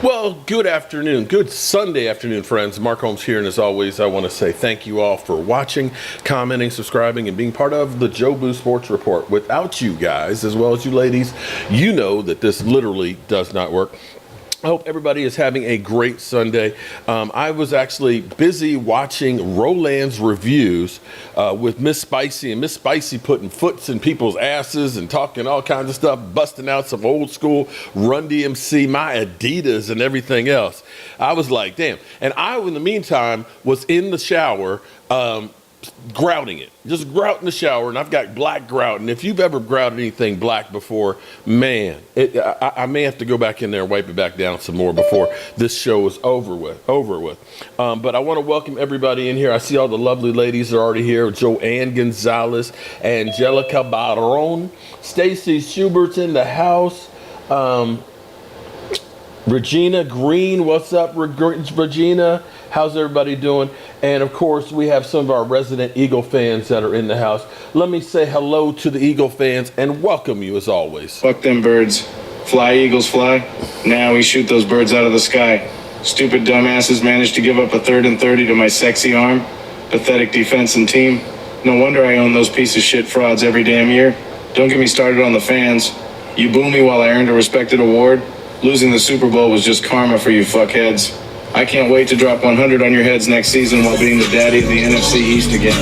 Well, good afternoon. Good Sunday afternoon, friends. Mark Holmes here, and as always, I want to say thank you all for watching, commenting, subscribing, and being part of the Joe Boo Sports Report. Without you guys, as well as you ladies, you know that this literally does not work. I hope everybody is having a great Sunday. I was actually busy watching Roland's reviews with Miss Spicy, and Miss Spicy putting foots in people's asses and talking all kinds of stuff, busting out some old school Run DMC, my Adidas and everything else. I was like, damn. And I, in the meantime, was in the shower grouting it, just grout in the shower, and I've got black grout. And if you've ever grouted anything black before, man, I may have to go back in there and wipe it back down some more before this show is over with. But I want to welcome everybody in here. I see all the lovely ladies are already here. Joanne Gonzalez, Angelica Barron, Stacy Schubert's in the house. Regina Green, what's up, Regina? How's everybody doing? And of course, we have some of our resident Eagle fans that are in the house. Let me say hello to the Eagle fans and welcome you as always. Fuck them birds. Fly, Eagles, fly. Now we shoot those birds out of the sky. Stupid dumbasses managed to give up a 3rd and 30 to my sexy arm. Pathetic defense and team. No wonder I own those piece of shit frauds every damn year. Don't get me started on the fans. You boo me while I earned a respected award. Losing the Super Bowl was just karma for you fuckheads. I can't wait to drop 100 on your heads next season while being the daddy of the NFC East again.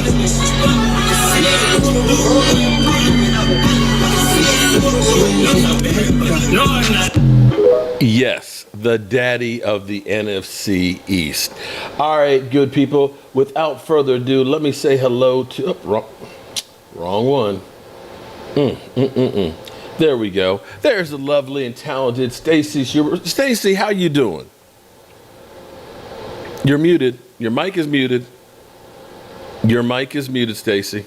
Yes, the daddy of the NFC East. All right, good people. Without further ado, let me say hello to... wrong one. There we go. There's the lovely and talented Stacy Schubert. Stacy, how you doing? You're muted. Your mic is muted. Your mic is muted, Stacy.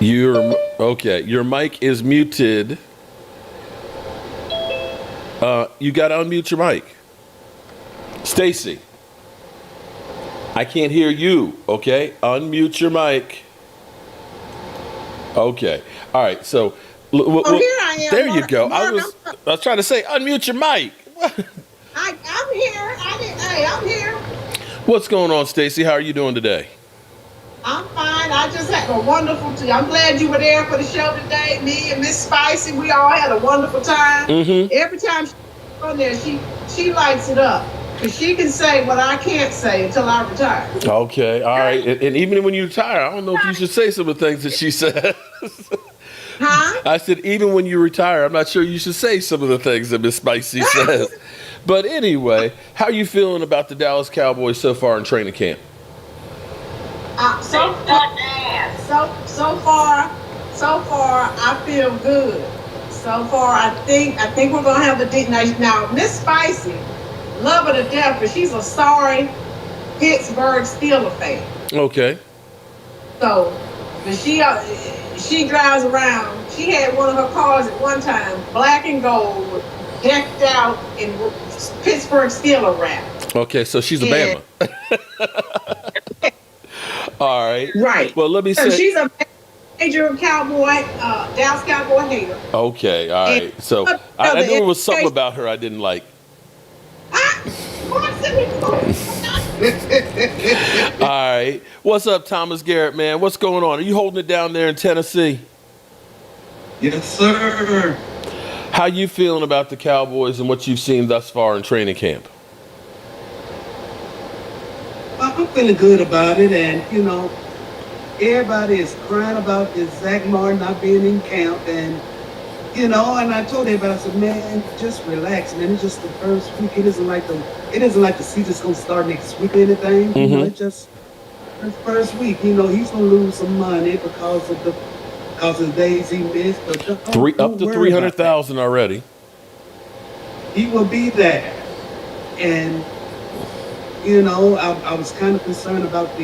Okay. Your mic is muted. You got to unmute your mic. Stacy, I can't hear you. Okay, unmute your mic. Okay. All right. So, here I am. there you go. Mark, I was trying to say unmute your mic. I'm here. I'm here. What's going on, Stacy? How are you doing today? I'm fine. I just had a wonderful time. I'm glad you were there for the show today. Me and Miss Spicy, we all had a wonderful time. Mm-hmm. Every time she's on there, she lights it up. Because she can say what I can't say until I retire. Okay. All right. And even when you retire, I don't know if you should say some of the things that she says. Huh? I said, even when you retire, I'm not sure you should say some of the things that Miss Spicy says. But anyway, how are you feeling about the Dallas Cowboys so far in training camp? So far, I feel good. So far, I think we're gonna have the now. Miss Spicy, love her to death, but she's a sorry Pittsburgh Steelers fan. Okay. So, but she drives around. She had one of her cars at one time, black and gold, decked out in Pittsburgh Steelers wrap. Okay, so she's a Bama. All right. Right. Well, let me say she's a major Cowboy, Dallas Cowboy hater. Okay. All right. And so I knew there was something about her I didn't like. All right. What's up, Thomas Garrett, man? What's going on? Are you holding it down there in Tennessee? Yes, sir. How you feeling about the Cowboys and what you've seen thus far in training camp? I'm feeling good about it, and everybody is crying about this Zach Martin not being in camp, and and I told everybody, I said, man, just relax, man. It's just the first week. It isn't like the season's gonna start next week or anything. Mm-hmm. It's just the first week. He's gonna lose some money because of the days he missed. But Up to 300,000 already. He will be there, and I was kind of concerned about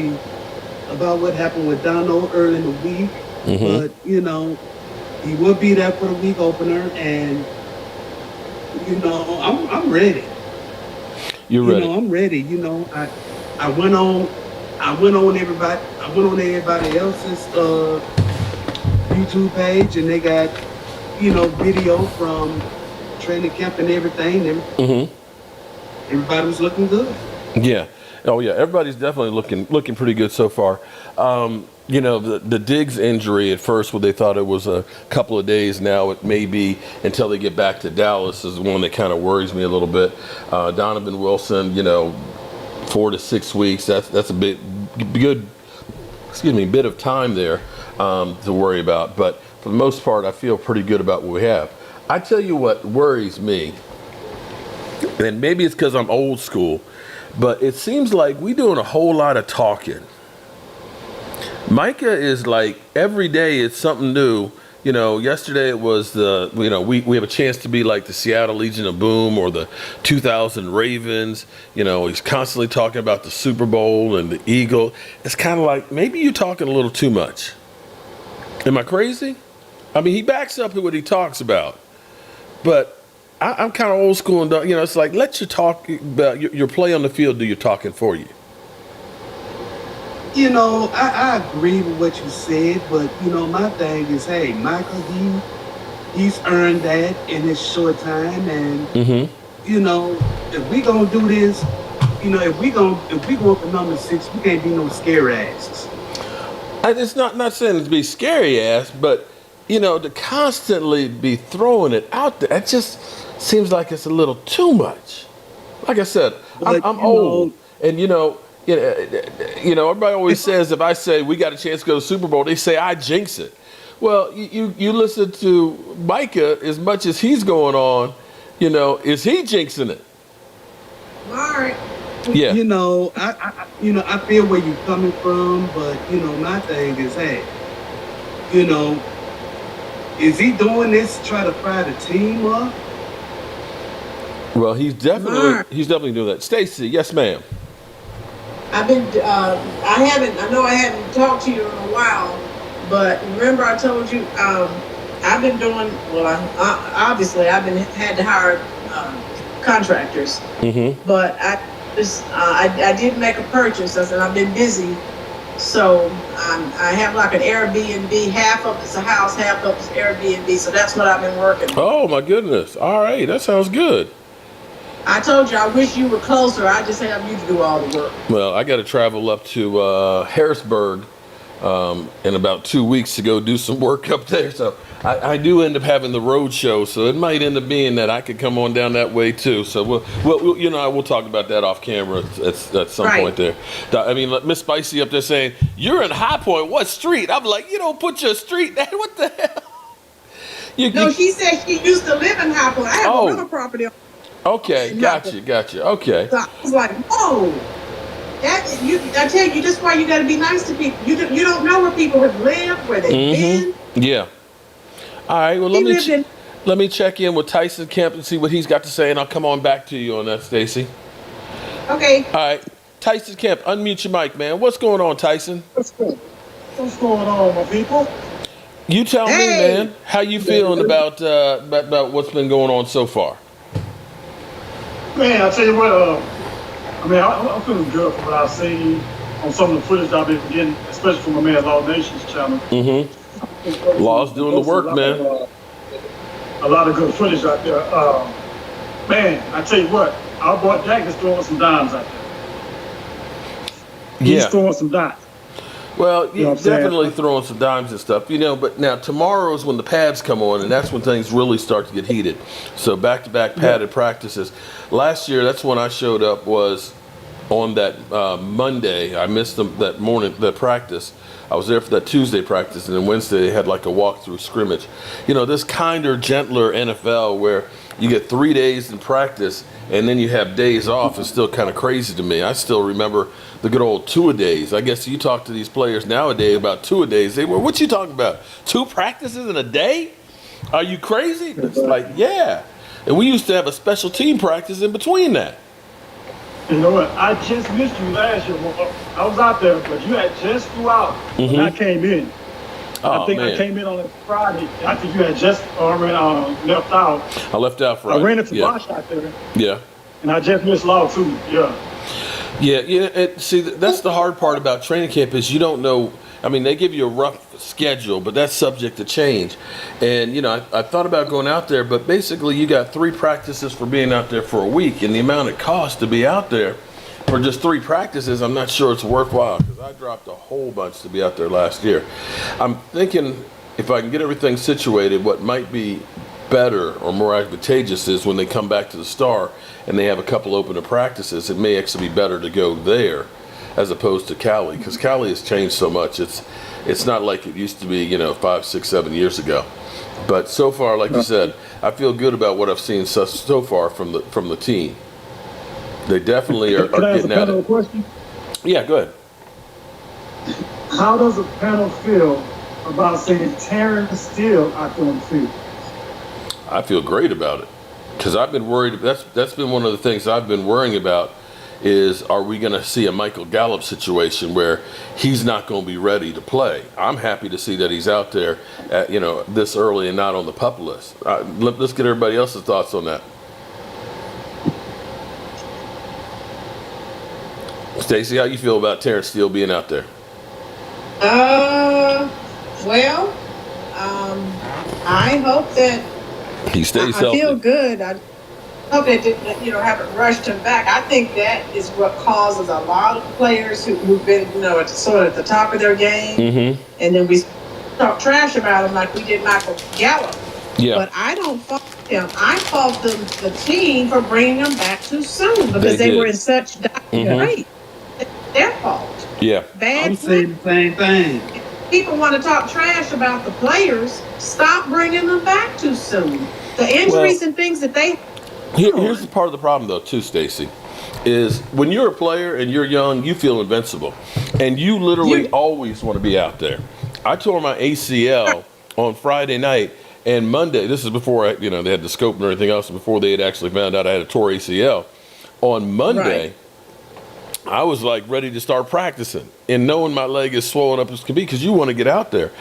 what happened with Donald early in the week, Mm-hmm. but he will be there for the week opener, and I'm ready. You're ready. I'm ready. I went on everybody else's YouTube page, and they got video from training camp and everything. And everybody was looking good. Yeah. Oh yeah. Everybody's definitely looking pretty good so far. You know, the Diggs injury at first, when they thought it was a couple of days, now it may be until they get back to Dallas, is one that kind of worries me a little bit. Donovan Wilson, you know, 4 to 6 weeks. That's a bit good. Excuse me, bit of time there to worry about. But for the most part, I feel pretty good about what we have. I tell you what worries me, and maybe it's because I'm old school, but it seems like we doing a whole lot of talking. Micah is like every day it's something new. You know, yesterday it was we have a chance to be like the Seattle Legion of Boom or the 2000 Ravens. You know, he's constantly talking about the Super Bowl and the Eagle. It's kind of like maybe you're talking a little too much. Am I crazy? I mean, he backs up what he talks about, but I'm kind of old school and you know, it's like let you talk about your play on the field do your talking for you. You know, I agree with what you said, but you know, my thing is, hey, Michael, he's earned that in his short time, and you know, if we gonna do this, you know, if we going for number 6, we can't be no scary asses. It's not saying to be scary ass, but you know, to constantly be throwing it out there, it just seems like it's a little too much. Like I said, I'm old, and you know, everybody always says if I say we got a chance to go to the Super Bowl, they say I jinx it. Well, you listen to Micah as much as he's going on, you know, is he jinxing it? Mark. Yeah. You know, I feel where you're coming from, but you know, my thing is, hey, you know, is he doing this to try to fry the team up? Well, he's definitely doing that. Stacy, yes, ma'am. I've been, I know I haven't talked to you in a while, but remember I told you, I've been doing, well, obviously I've had to hire contractors, but I did make a purchase, and I've been busy, so I have like an Airbnb, half of it's a house, half of it's Airbnb, so that's what I've been working on. Oh my goodness. All right, that sounds good. I told you I wish you were closer. I just have you to do all the work. Well, I got to travel up to Harrisburg in about 2 weeks to go do some work up there. So I do end up having the road show. So it might end up being that I could come on down that way too. So we'll talk about that off camera at some point there. I mean, Miss Spicy up there saying, you're in High Point. What street? I'm like, you don't put your street there. What the hell? She said she used to live in High Point. I have a rental property. Okay, gotcha. Okay. So I was like, whoa. I tell you, that's why you got to be nice to people. You don't know where people have lived, where they've been. Yeah. All right. Well, let me check in with Tyson Kemp and see what he's got to say, and I'll come on back to you on that, Stacy. Okay. All right. Tyson Kemp, unmute your mic, man. What's going on, Tyson? What's going on, my people? You tell me, man. How you feeling about what's been going on so far? Man, I tell you what, I'm feeling good from what I've seen on some of the footage I've been getting, especially from my man Law Nation's channel. Law's doing the work, man. A lot of good footage out there. Man, I tell you what, our boy Dak is throwing some dimes out there. He's throwing some dimes. Well, he's definitely throwing some dimes and stuff, you know, but now tomorrow is when the pads come on, and that's when things really start to get heated. So back-to-back padded practices. Last year, that's when I showed up, was on that Monday. I missed that morning, that practice. I was there for that Tuesday practice, and then Wednesday they had like a walkthrough scrimmage. You know, this kinder, gentler NFL where you get 3 days in practice and then you have days off is still kind of crazy to me. I still remember the good old two-a-days. I guess you talk to these players nowadays about two-a-days. They were, what you talking about? 2 practices in a day? Are you crazy? It's like, yeah. And we used to have a special team practice in between that. You know what? I just missed you last year. I was out there, but you had just flew out when I came in. I think I came in on a Friday. I think you had just already left out. I left out Friday. I ran into Bosch out there. Yeah. And I just missed Law too. Yeah. Yeah. See, that's the hard part about training camp is you don't know. I mean, they give you a rough schedule, but that's subject to change. And, you know, I thought about going out there, but basically you got 3 practices for being out there for a week, and the amount it costs to be out there for just 3 practices, I'm not sure it's worthwhile, because I dropped a whole bunch to be out there last year. I'm thinking if I can get everything situated, what might be better or more advantageous is when they come back to the Star and they have a couple open practices, it may actually be better to go there as opposed to Cali, because Cali has changed so much. It's not like it used to be, you know, 5, 6, 7 years ago. But so far, like you said, I feel good about what I've seen so far from the team. They definitely are getting at it. Question? Yeah, go ahead. How does the panel feel about saying Terrence Steele out there on the field? I feel great about it, because I've been worried. That's been one of the things I've been worrying about, is are we going to see a Michael Gallup situation where he's not going to be ready to play? I'm happy to see that he's out there at, you know, this early and not on the PUP list. Let's get everybody else's thoughts on that. Stacey, how you feel about Terrence Steele being out there? Well, I hope that He stays I healthy. feel good. I hope they didn't, you know, haven't rushed him back. I think that is what causes a lot of players who've been, you know, sort of at the top of their game, and then we talk trash about him like we did Michael Gallup. Yeah. But I don't fault him. I fault the team for bringing him back too soon, because they were in such dire rate. It's their fault. Yeah. Bad. I'm saying the same thing. People want to talk trash about the players. Stop bringing them back too soon. The injuries and things that they. Here's the part of the problem, though, too, Stacey, is when you're a player and you're young, you feel invincible, and you literally always want to be out there. I tore my ACL on Friday night, and Monday. This is before they had the scope and everything else, before they had actually found out I had a tore ACL. On Monday. Right. I was like ready to start practicing, and knowing my leg is swollen up as can be, because you want to get out there.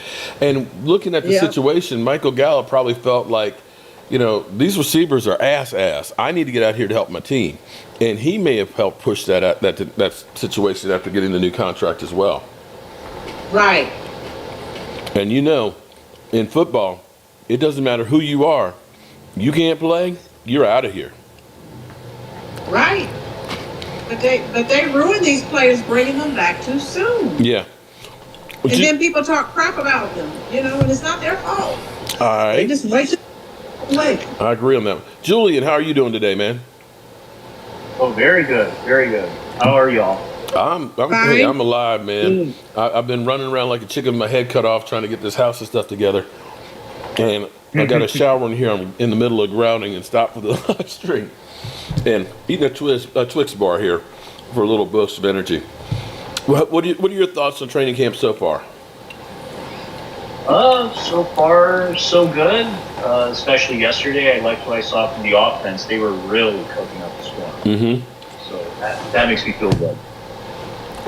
And looking at the situation, Michael Gallup probably felt like, you know, these receivers are ass. I need to get out here to help my team, and he may have helped push that situation after getting the new contract as well. Right. And you know, in football, it doesn't matter who you are. You can't play, you're out of here. Right. But they ruin these players, bringing them back too soon. Yeah. And then people talk crap about them, you know, and it's not their fault. All right. They just wait late. I agree on that. Julian, how are you doing today, man? Oh, very good. Very good. How are y'all? I'm alive, man. I've been running around like a chicken with my head cut off trying to get this house and stuff together. And I got a shower in here. I'm in the middle of grounding and stopped for the live stream. And eating a Twix bar here for a little boost of energy. What are your thoughts on training camp so far? So far, so good. Especially yesterday, I liked what I saw from the offense. They were really cooking up the score. So that makes me feel good.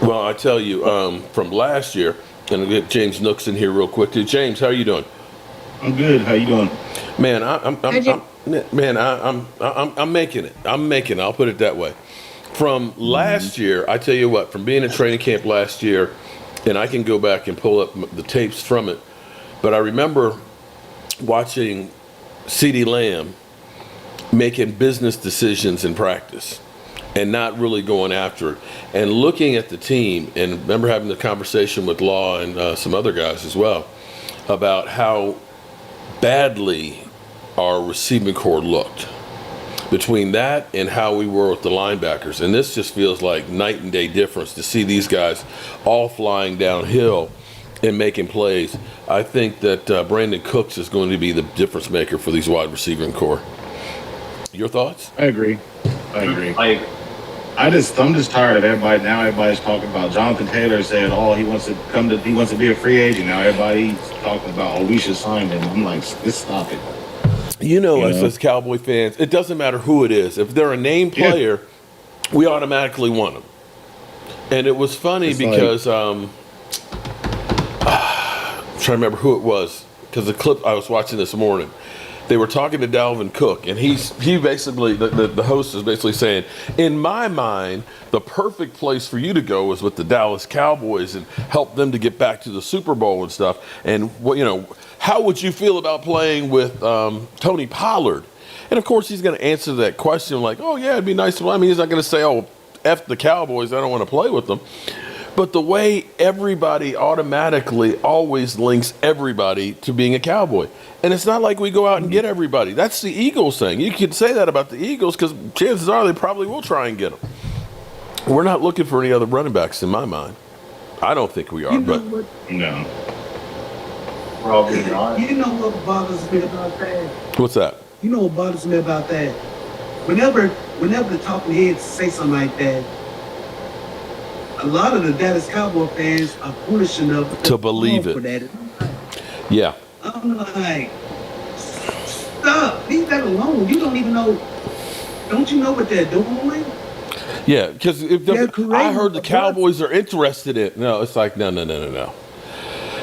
Well, I tell you, from last year, and I'll get James Nooks in here real quick too. James, how are you doing? I'm good. How you doing? Man, I'm making it. I'll put it that way. From last year, I tell you what, from being in training camp last year, and I can go back and pull up the tapes from it, but I remember watching CeeDee Lamb making business decisions in practice and not really going after it, and looking at the team, and remember having the conversation with Law and some other guys as well about how badly our receiving corps looked between that and how we were with the linebackers. And this just feels like night and day difference to see these guys all flying downhill and making plays. I think that Brandon Cooks is going to be the difference maker for these wide receiving corps. Your thoughts? I agree. I'm just tired of everybody. Now everybody's talking about Jonathan Taylor said, he wants to be a free agent. Now everybody's talking about, we should sign him. I'm like, just stop it. You know, us as Cowboy fans, it doesn't matter who it is. If they're a named player, we automatically want them. And it was funny because I'm trying to remember who it was, because the clip I was watching this morning, they were talking to Dalvin Cook, and he basically, the host is basically saying, in my mind, the perfect place for you to go is with the Dallas Cowboys and help them to get back to the Super Bowl and stuff. And how would you feel about playing with Tony Pollard? And of course, he's going to answer that question like, oh yeah, it'd be nice to play. I mean, he's not going to say, oh, F the Cowboys, I don't want to play with them. But the way everybody automatically always links everybody to being a Cowboy. And it's not like we go out and get everybody. That's the Eagles thing. You could say that about the Eagles because chances are they probably will try and get them. We're not looking for any other running backs in my mind. I don't think we are, but No. Probably not. You know what bothers me about that? What's that? You know what bothers me about that? Whenever the talking heads say something like that, a lot of the Dallas Cowboy fans are foolish enough to believe it. For that. Yeah. I'm like, stop, leave that alone. You don't even know. Don't you know what they're doing? Yeah, because I heard the Cowboys are interested in. No, it's like no.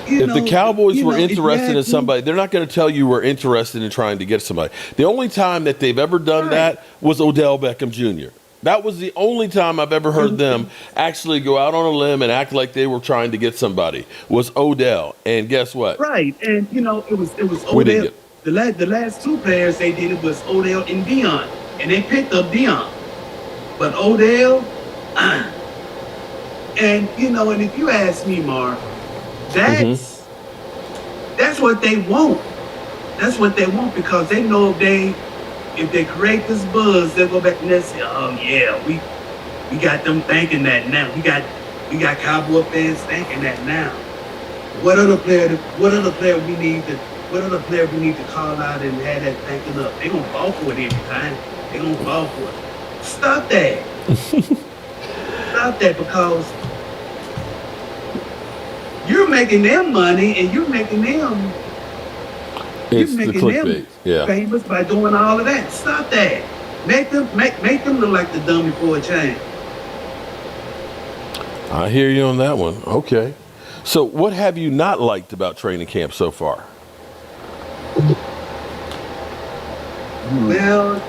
If the Cowboys were interested in somebody, they're not going to tell you we're interested in trying to get somebody. The only time that they've ever done that was Odell Beckham Jr. That was the only time I've ever heard them actually go out on a limb and act like they were trying to get somebody. Was Odell, and guess what? Right, and it was Odell. The last two players they did it was Odell and Dion, and they picked up Dion, but Odell, and and if you ask me, Mark, that's what they want. That's what they want because they know if they create this buzz, they'll go back and they'll say, "Oh yeah, we got them thinking that now. We got Cowboy fans thinking that now. What other player we need to call out and have that thinking up? They gonna fall for it every time. They gonna fall for it. Stop that. Stop that because you're making them money and you're making them." It's the clickbait, famous by doing all of that. Stop that. Make them look like the dummy for a change. I hear you on that one. Okay. So what have you not liked about training camp so far? Well,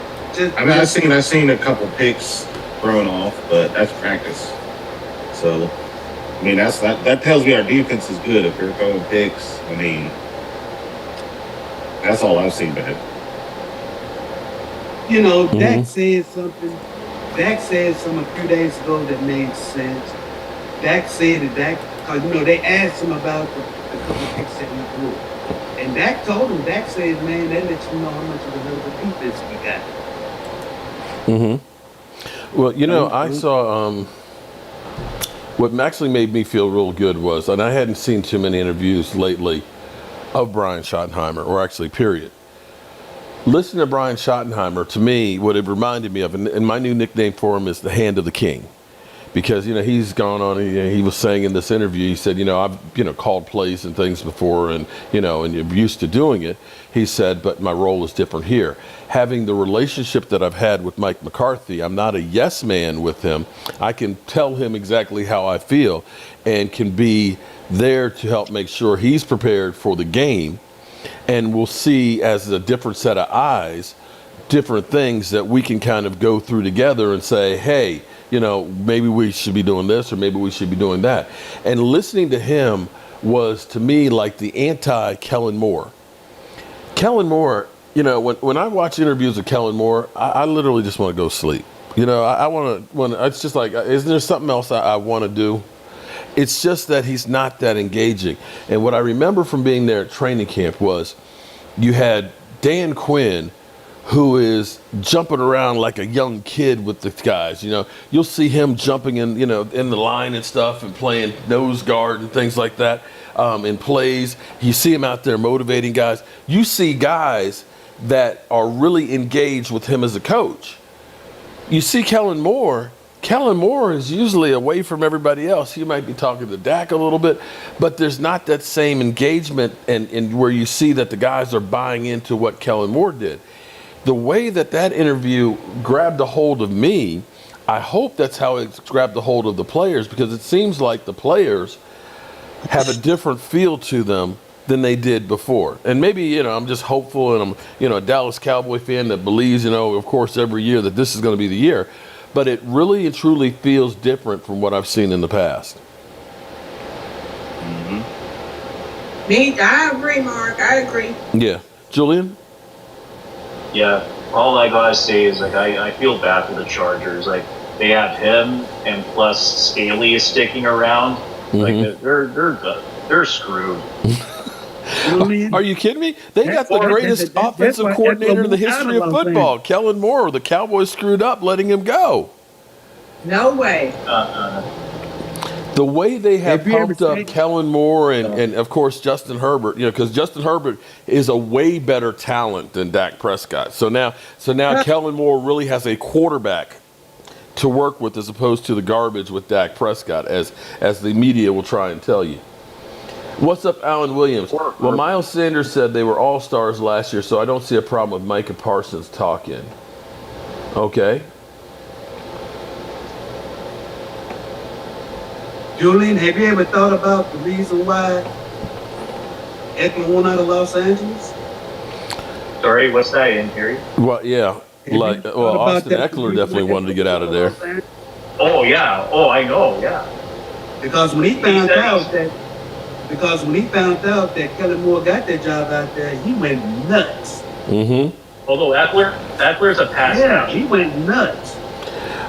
I've seen a couple picks thrown off, but that's practice. So I mean that tells me our defense is good if you're throwing picks. I mean, that's all I've seen bad. Dak said something. Dak said something a few days ago that made sense. Dak said that because they asked him about the couple picks that he threw, and Dak told him. Dak said, "Man, that lets you know how much of a hell of a defense we got." Well, I saw what actually made me feel real good was, and I hadn't seen too many interviews lately of Brian Schottenheimer, or actually, period. Listening to Brian Schottenheimer, to me, what it reminded me of, and my new nickname for him is the Hand of the King. Because, he's gone on, he was saying in this interview, he said, I've, called plays and things before and you're used to doing it. He said, but my role is different here. Having the relationship that I've had with Mike McCarthy, I'm not a yes man with him. I can tell him exactly how I feel and can be there to help make sure he's prepared for the game, and we'll see as a different set of eyes different things that we can kind of go through together and say, hey, maybe we should be doing this or maybe we should be doing that. And listening to him was to me like the anti Kellen Moore. Kellen Moore, when I watch interviews of Kellen Moore, I literally just want to go sleep. I want to, it's just like, isn't there something else I want to do? It's just that he's not that engaging. And what I remember from being there at training camp was you had Dan Quinn, who is jumping around like a young kid with the guys. You'll see him jumping in the line and stuff and playing nose guard and things like that in plays. You see him out there motivating guys. You see guys that are really engaged with him as a coach. You see Kellen Moore is usually away from everybody else. He might be talking to Dak a little bit, but there's not that same engagement and where you see that the guys are buying into what Kellen Moore did. The way that interview grabbed a hold of me, I hope that's how it's grabbed a hold of the players, because it seems like the players have a different feel to them than they did before. And maybe, I'm just hopeful, and I'm, a Dallas Cowboy fan that believes, of course, every year that this is going to be the year. But it really and truly feels different from what I've seen in the past. I agree, Mark. I agree. Yeah. Julian? Yeah. All I gotta say is, I feel bad for the Chargers. They have him, and plus Staley is sticking around. They're screwed. Are you kidding me? They got the greatest offensive coordinator in the history of football, Kellen Moore. The Cowboys screwed up letting him go. No way. The way they have pumped up Kellen Moore and of course Justin Herbert, because Justin Herbert is a way better talent than Dak Prescott. So now Kellen Moore really has a quarterback to work with as opposed to the garbage with Dak Prescott, as the media will try and tell you. What's up, Alan Williams? Well, Miles Sanders said they were all-stars last year, so I don't see a problem with Micah Parsons talking. Okay. Julian, have you ever thought about the reason why Eckler won out of Los Angeles? Sorry, what's that? I didn't hear you. Well, yeah. Austin Eckler definitely wanted to get out of there. Oh, yeah. Oh, I know, yeah. Because when he found out that Kellen Moore got that job out there, he went nuts. Mm-hmm. Although Eckler's a pass. Yeah, he went nuts.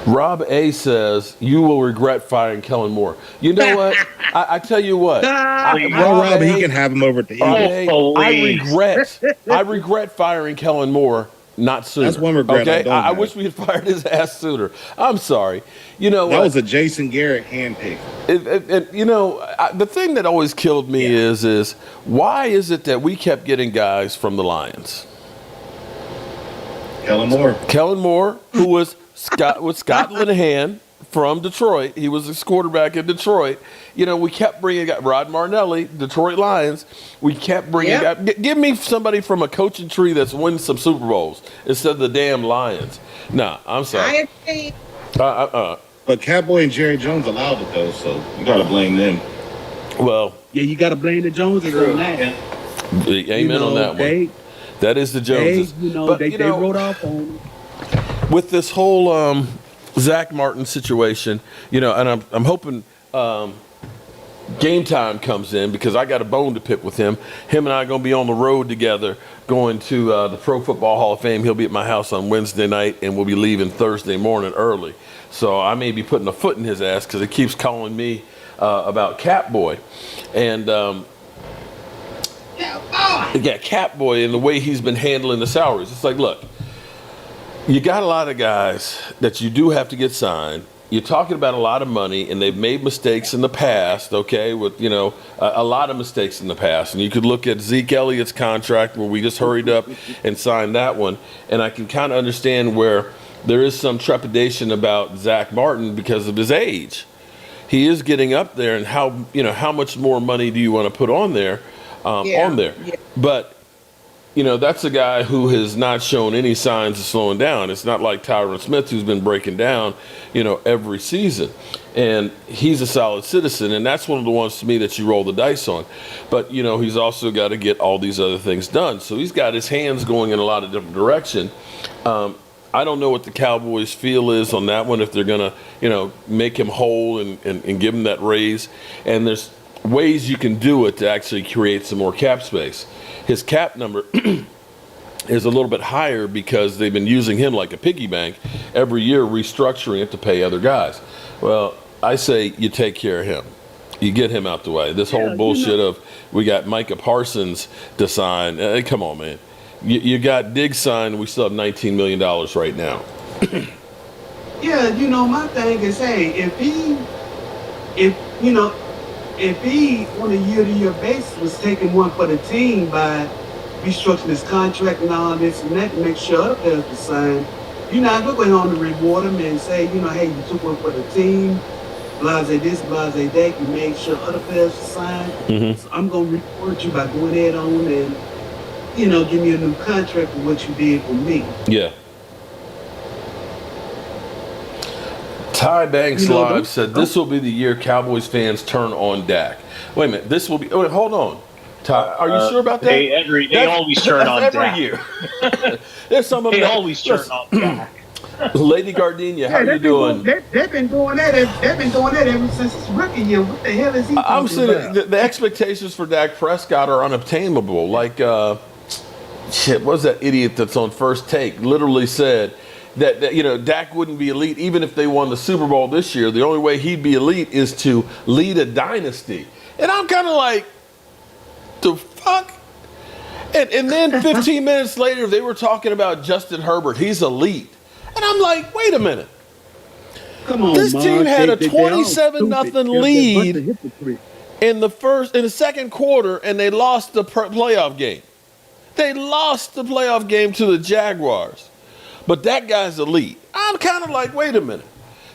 Rob A says, you will regret firing Kellen Moore. You know what? I tell you what. Rob, he can have him over at the Eagles. I regret firing Kellen Moore not sooner. That's one regret. Okay? I wish we had fired his ass sooner. I'm sorry. That was a Jason Garrett handpick. The thing that always killed me is why is it that we kept getting guys from the Lions? Kellen Moore, who was Scott Linehan from Detroit. He was his quarterback in Detroit. We kept bringing Rod Martinelli, Detroit Lions. We kept bringing guys. Give me somebody from a coaching tree that's winning some Super Bowls instead of the damn Lions. Nah, I'm sorry. I agree. But Cowboy and Jerry Jones allowed it, though, so you got to blame them. Well, yeah, you got to blame the Joneses on that. Amen on that one. That is the Joneses. They wrote off on them. With this whole Zach Martin situation, and I'm hoping Game Time comes in because I got a bone to pick with him. Him and I are going to be on the road together going to the Pro Football Hall of Fame. He'll be at my house on Wednesday night, and we'll be leaving Thursday morning early. So I may be putting a foot in his ass because he keeps calling me about Catboy. And Catboy and the way he's been handling the salaries. It's like, look, you got a lot of guys that you do have to get signed. You're talking about a lot of money, and they've made mistakes in the past, okay, with, a lot of mistakes in the past. And you could look at Zeke Elliott's contract where we just hurried up and signed that one. And I can kind of understand where there is some trepidation about Zach Martin because of his age. He is getting up there, and how much more money do you want to put on there? Yeah. But that's a guy who has not shown any signs of slowing down. It's not like Tyron Smith, who's been breaking down, every season. And he's a solid citizen, and that's one of the ones to me that you roll the dice on. But, he's also got to get all these other things done. So he's got his hands going in a lot of different direction. I don't know what the Cowboys' feel is on that one, if they're going to, make him whole and give him that raise. And there's ways you can do it to actually create some more cap space. His cap number is a little bit higher because they've been using him like a piggy bank every year, restructuring it to pay other guys. Well, I say you take care of him. You get him out the way. This whole bullshit of we got Micah Parsons to sign. Come on, man. You got Diggs signed. We still have $19 million right now. Yeah, my thing is, hey, if he on a year-to-year basis was taking one for the team by restructuring his contract and all this and that to make sure other players were signed, you're not going on to reward him and say, hey, you took one for the team, blase this, blase that, you made sure other players were signed. Mm-hmm. So I'm going to reward you by going ahead on and, give me a new contract for what you did for me. Yeah. Ty Banks Live said this will be the year Cowboys fans turn on Dak. Wait a minute, this will be. Wait, hold on. Are you sure about that? They always turn on every Dak. year. There's some of They them. always turn on Dak. Lady Gardenia, how are you doing? They've been doing that. They've been doing that ever since his rookie year. What the hell is he talking I'm saying about? the expectations for Dak Prescott are unobtainable. Like, what was that idiot that's on First Take literally said that Dak wouldn't be elite even if they won the Super Bowl this year. The only way he'd be elite is to lead a dynasty. And I'm kind of like, the fuck? And then 15 minutes later, they were talking about Justin Herbert. He's elite. And I'm like, wait a minute. Come on, This Mark. team had a They all 27-0 stupid. lead They're a bunch of hypocrites. in the second quarter, and they lost the playoff game. They lost the playoff game to the Jaguars. But that guy's elite. I'm kind of like, wait a minute.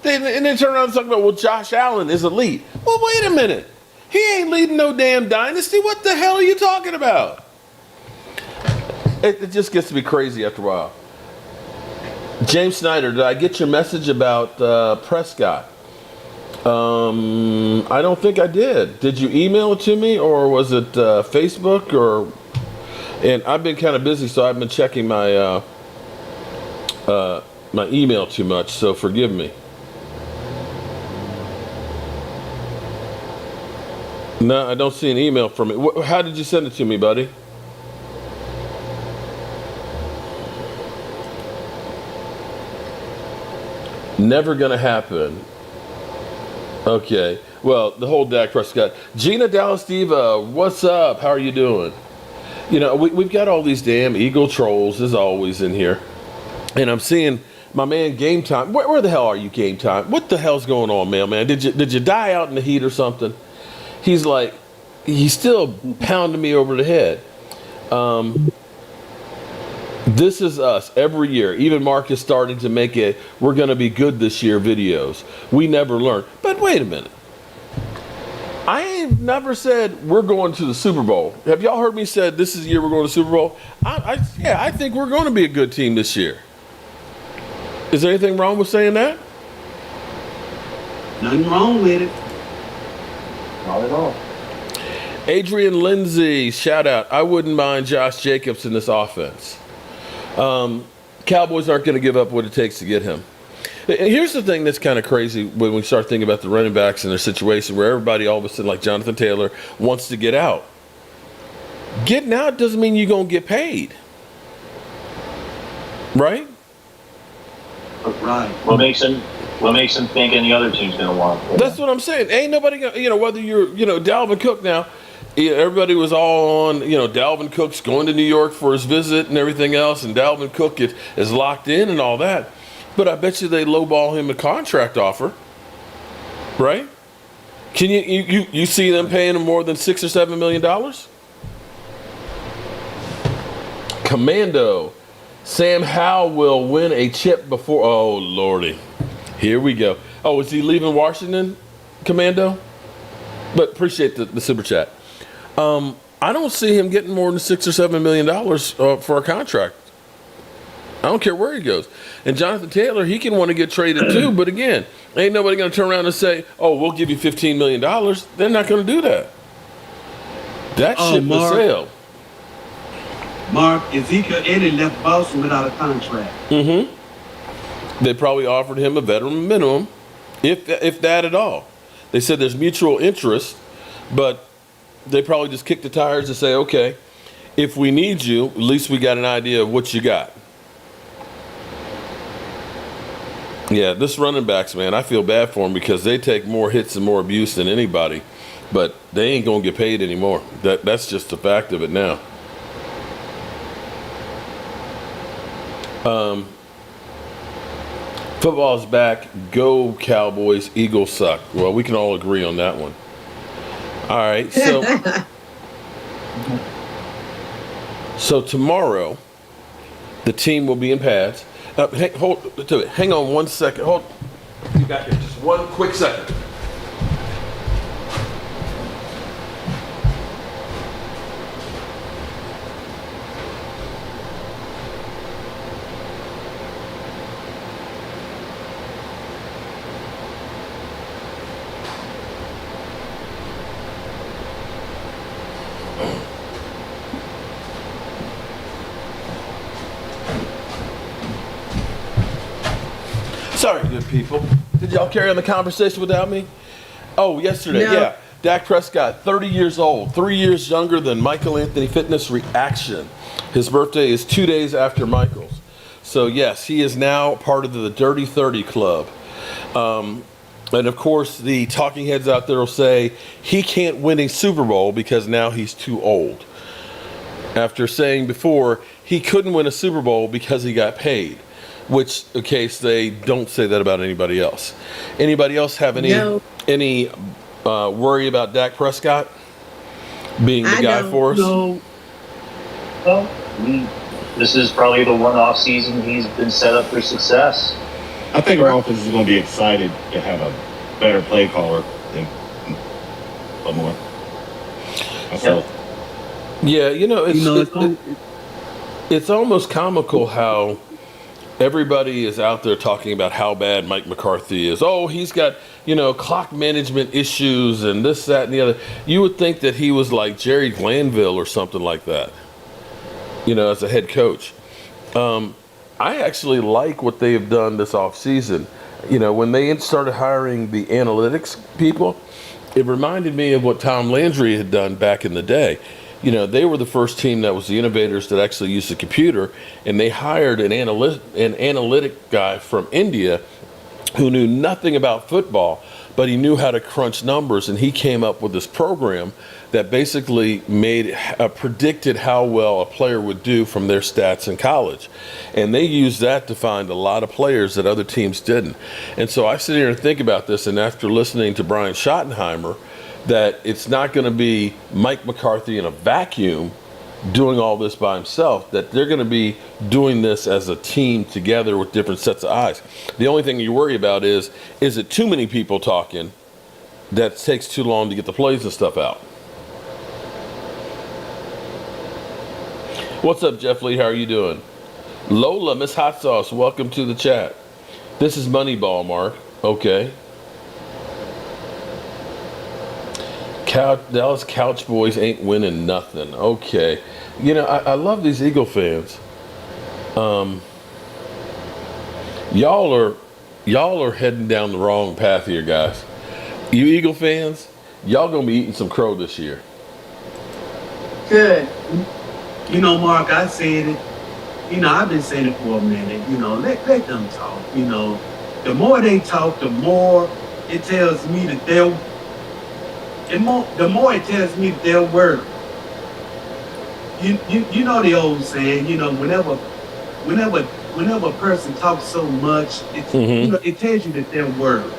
And then turn around and talk about, well, Josh Allen is elite. Well, wait a minute. He ain't leading no damn dynasty. What the hell are you talking about? It just gets to be crazy after a while. James Snyder, did I get your message about Prescott? I don't think I did. Did you email it to me, or was it Facebook? And I've been kind of busy, so I've been checking my my email too much. So forgive me. No, I don't see an email from it. How did you send it to me, buddy? Never gonna happen. Okay. Well, the whole Dak Prescott. Gina Dallas Diva, what's up? How are you doing? We've got all these damn Eagle trolls as always in here. And I'm seeing my man Game Time. Where the hell are you, Game Time? What the hell's going on, man? Did you die out in the heat or something? He's still pounding me over the head. This is us every year. Even Mark is starting to make it, we're going to be good this year videos. We never learn. But wait a minute. I ain't never said we're going to the Super Bowl. Have y'all heard me say this is the year we're going to the Super Bowl? I think we're going to be a good team this year. Is there anything wrong with saying that? Nothing wrong with it. Not at all. Adrian Lindsay, shout out. I wouldn't mind Josh Jacobs in this offense. Cowboys aren't going to give up what it takes to get him. And here's the thing that's kind of crazy when we start thinking about the running backs and their situation where everybody all of a sudden, like Jonathan Taylor, wants to get out. Getting out doesn't mean you're going to get paid. Right? Right. What makes him think any other team's going to want him? That's what I'm saying. Ain't nobody going to, whether you're, Dalvin Cook now, everybody was all on, Dalvin Cook's going to New York for his visit and everything else, and Dalvin Cook is locked in and all that. But I bet you they lowball him a contract offer, right? Can you see them paying him more than $6 or $7 million? Commando, Sam Howell will win a chip before. Oh Lordy, here we go. Oh, is he leaving Washington, Commando? But appreciate the super chat. I don't see him getting more than $6 or $7 million for a contract. I don't care where he goes. And Jonathan Taylor, he can want to get traded too, but again, ain't nobody going to turn around and say, oh, we'll give you $15 million. They're not going to do that. That ship has sailed. Mark, Ezekiel Elliott left Boston without a contract. Mm-hmm. They probably offered him a veteran minimum, if that at all. They said there's mutual interest, but they probably just kicked the tires and say, okay, if we need you, at least we got an idea of what you got. Yeah, this running backs, man, I feel bad for them because they take more hits and more abuse than anybody, but they ain't going to get paid anymore. That's just the fact of it now. Football's back. Go Cowboys. Eagles suck. Well, we can all agree on that one. All right, so tomorrow, the team will be in pads. Hang on 1 second. Hold. You got here. Just 1 quick second. Sorry, good people. Did y'all carry on the conversation without me? Oh, yesterday, No. yeah. Dak Prescott, 30 years old, 3 years younger than Michael Anthony Fitness Reaction. His birthday is 2 days after Michael's. So, yes, he is now part of the Dirty 30 Club. And, of course, the talking heads out there will say he can't win a Super Bowl because now he's too old. After saying before he couldn't win a Super Bowl because he got paid. Which, in case they don't say that about anybody else. Anybody else have any worry about Dak Prescott being the guy for us? No. Well, this is probably the one off season he's been set up for success. I think our offense is going to be excited to have a better play caller than Lamar. So, Yeah, it's almost comical how everybody is out there talking about how bad Mike McCarthy is. Oh, he's got, clock management issues and this, that, and the other. You would think that he was like Jerry Glanville or something like that, as a head coach. I actually like what they have done this offseason. When they started hiring the analytics people, it reminded me of what Tom Landry had done back in the day. They were the first team that was the innovators that actually used the computer, and they hired an analytic guy from India who knew nothing about football, but he knew how to crunch numbers, and he came up with this program that basically predicted how well a player would do from their stats in college. And they used that to find a lot of players that other teams didn't. And so I sit here and think about this, and after listening to Brian Schottenheimer, that it's not going to be Mike McCarthy in a vacuum doing all this by himself, that they're going to be doing this as a team together with different sets of eyes. The only thing you worry about is it too many people talking that takes too long to get the plays and stuff out? What's up, Jeff Lee? How are you doing? Lola, Miss Hot Sauce, welcome to the chat. This is Moneyball, Mark. Okay. Dallas Couch Boys ain't winning nothing. Okay. I love these Eagle fans. Y'all are heading down the wrong path here, guys. You Eagle fans, y'all gonna be eating some crow this year. Good. Mark, I said it. I've been saying it for a minute. Let them talk. The more they talk, the more it tells me that the more it tells me that they're worried. You know the old saying, whenever a person talks so much, it tells you that they're worried.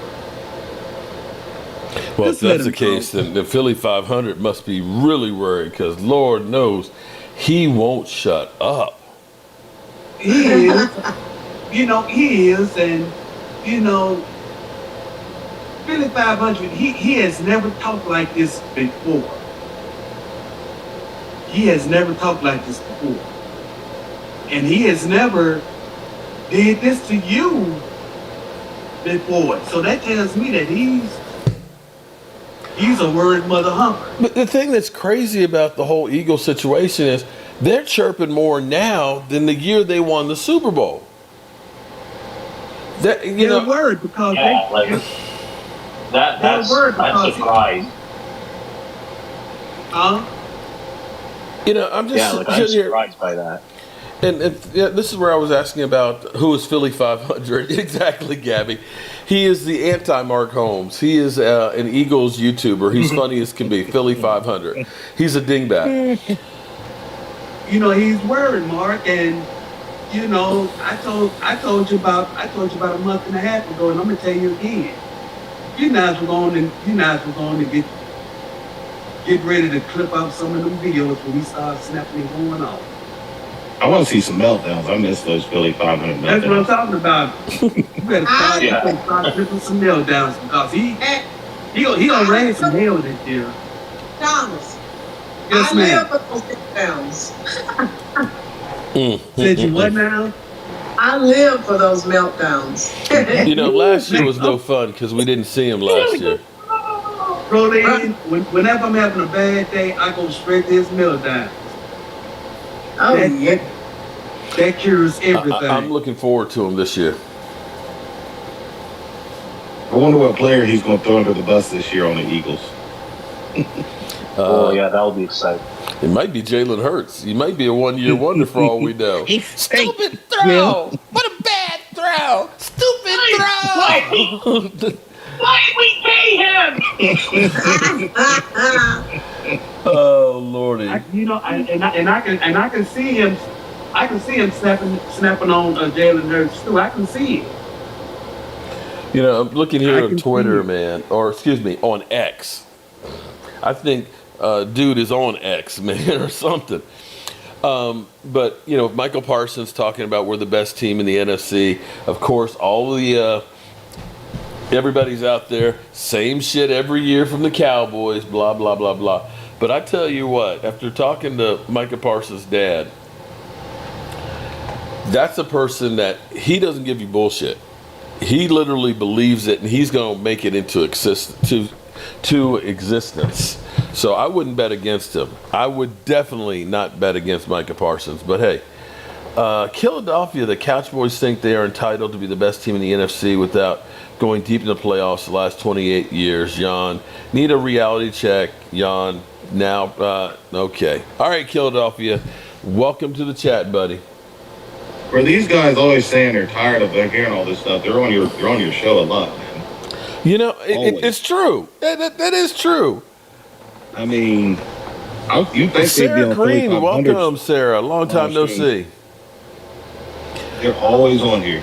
Well, Just if that's the case, then the Philly 500 must be really worried because Lord knows he won't shut up. He is. He is, and Philly 500, he has never talked like this before. He has never talked like this before. And he has never did this to you before. So that tells me that he's a worried mother humper. But the thing that's crazy about the whole Eagle situation is they're chirping more now than the year they won the Super Bowl. They're worried because that's surprised. I'm just I'm surprised by that. And this is where I was asking about who is Philly 500. Exactly, Gabby. He is the anti-Mark Holmes. He is an Eagles YouTuber. He's funny as can be. Philly 500. He's a dingbat. He's worried, Mark, and I told you about a month and a half ago, and I'm gonna tell you again. You guys were going to get ready to clip out some of them videos when we start snapping and going off. I want to see some meltdowns. I miss those Philly 500 meltdowns. That's what I'm talking about. You better start clipping some meltdowns because he gonna raise some hell this year. Thomas. Yes, I ma'am. live for those meltdowns. Said you what now? I live for those meltdowns. Last year was no fun because we didn't see him last year. Protein, whenever I'm having a bad day, I go straight to his meltdown. That cures everything. I'm looking forward to him this year. I wonder what player he's going to throw under the bus this year on the Eagles. Yeah, that'll be exciting. It might be Jalen Hurts. He might be a one-year wonder for all we know. Stupid throw! Will. What a bad throw! Stupid throw! Why did we pay him? Oh Lordy! I can see him. I can see him snapping on Jalen Hurts too. I can see it. You know, I'm looking here I on can Twitter, see it. man, or excuse me, on X. I think dude is on X, man, or something. But you know, Michael Parsons talking about we're the best team in the NFC. Of course, all the everybody's out there, same shit every year from the Cowboys, blah blah blah blah. But I tell you what, after talking to Micah Parsons' dad, that's a person that he doesn't give you bullshit. He literally believes it, and he's going to make it into existence. So I wouldn't bet against him. I would definitely not bet against Micah Parsons. But hey, Philadelphia, the Cowboys think they are entitled to be the best team in the NFC without going deep in the playoffs the last 28 years. Jan, need a reality check. Jan, now, okay. All right, Philadelphia, welcome to the chat, buddy. For these guys always saying they're tired of hearing all this stuff, they're on your show a lot, man. You know, it's true. That is true. I mean, you think Sarah they'd be on Green, 4,500? welcome, Sarah. Long time no see. They're always on here.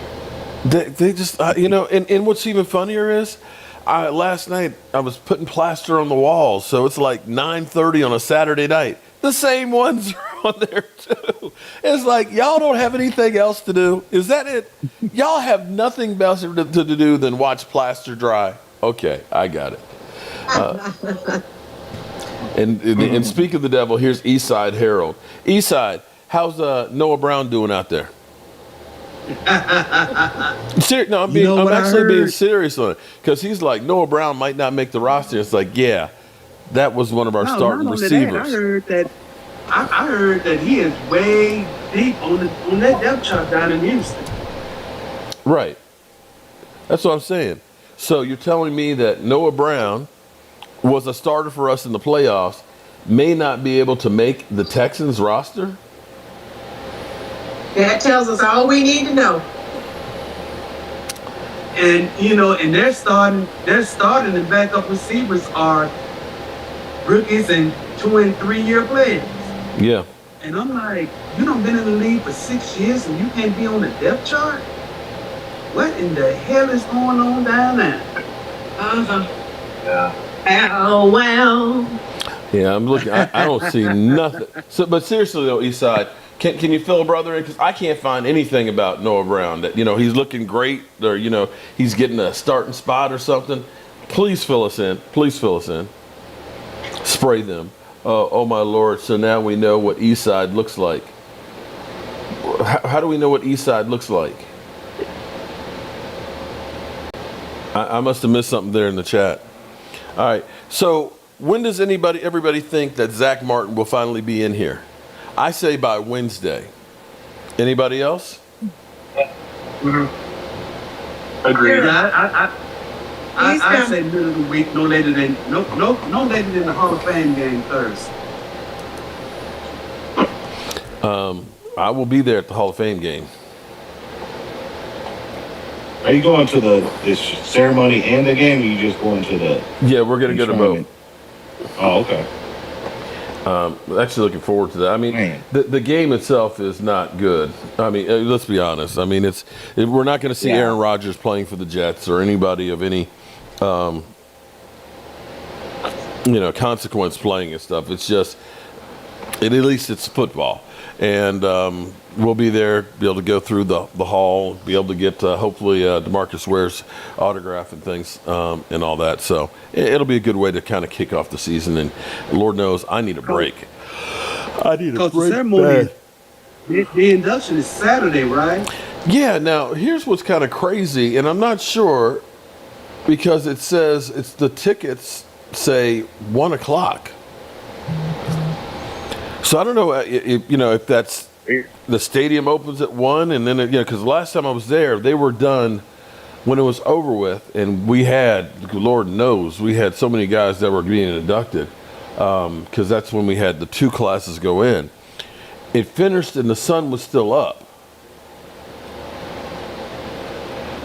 They just, you know, and what's even funnier is, last night I was putting plaster on the walls, so it's like 9:30 on a Saturday night. The same ones are on there too. It's like, y'all don't have anything else to do. Is that it? Y'all have nothing else to do than watch plaster dry. Okay, I got it. And speak of the devil, here's Eastside Harold. Eastside, how's Noah Brown doing out there? No, I'm actually being serious on it, because he's like, Noah Brown might not make the roster. It's like, yeah, that was one of our starting receivers. I heard that he is way deep on that depth chart down in Houston. Right. That's what I'm saying. So you're telling me that Noah Brown was a starter for us in the playoffs, may not be able to make the Texans roster? That tells us all we need to know. And you know, and their starting and backup receivers are rookies and 2- and 3-year players. Yeah. And I'm like, you done been in the league for 6 years and you can't be on the depth chart? What in the hell is going on down there? Yeah. Oh, well. Yeah, I'm looking. I don't see nothing. So, but seriously though, Eastside, can you fill a brother in? Because I can't find anything about Noah Brown that, you know, he's looking great, or, you know, he's getting a starting spot or something. Please fill us in. Please fill us in. Spray them. Oh my Lord! So now we know what Eastside looks like. How do we know what Eastside looks like? I must have missed something there in the chat. All right. So when does everybody think that Zach Martin will finally be in here? I say by Wednesday. Anybody else? Agreed. Yeah, I say middle of the week, no later than the Hall of Fame game Thursday. I will be there at the Hall of Fame game. Are you going to this ceremony and the game, or you just going to the? Yeah, we're gonna go to both. Oh, okay. Actually looking forward to that. I mean, the game itself is not good. I mean, let's be honest. I mean, we're not going to see Aaron Rodgers playing for the Jets or anybody of any, consequence playing and stuff. It's just, at least it's football. And we'll be there, be able to go through the hall, be able to get hopefully DeMarcus Ware's autograph and things and all that. So it'll be a good way to kind of kick off the season. And Lord knows I need a break. I need a break. The ceremony, the induction is Saturday, right? Yeah. Now here's what's kind of crazy, and I'm not sure because it says the tickets say 1 o'clock. So I don't know, if that's the stadium opens at 1, and then because the last time I was there, they were done when it was over with, and we had, Lord knows, we had so many guys that were being inducted, because that's when we had the 2 classes go in. It finished and the sun was still up.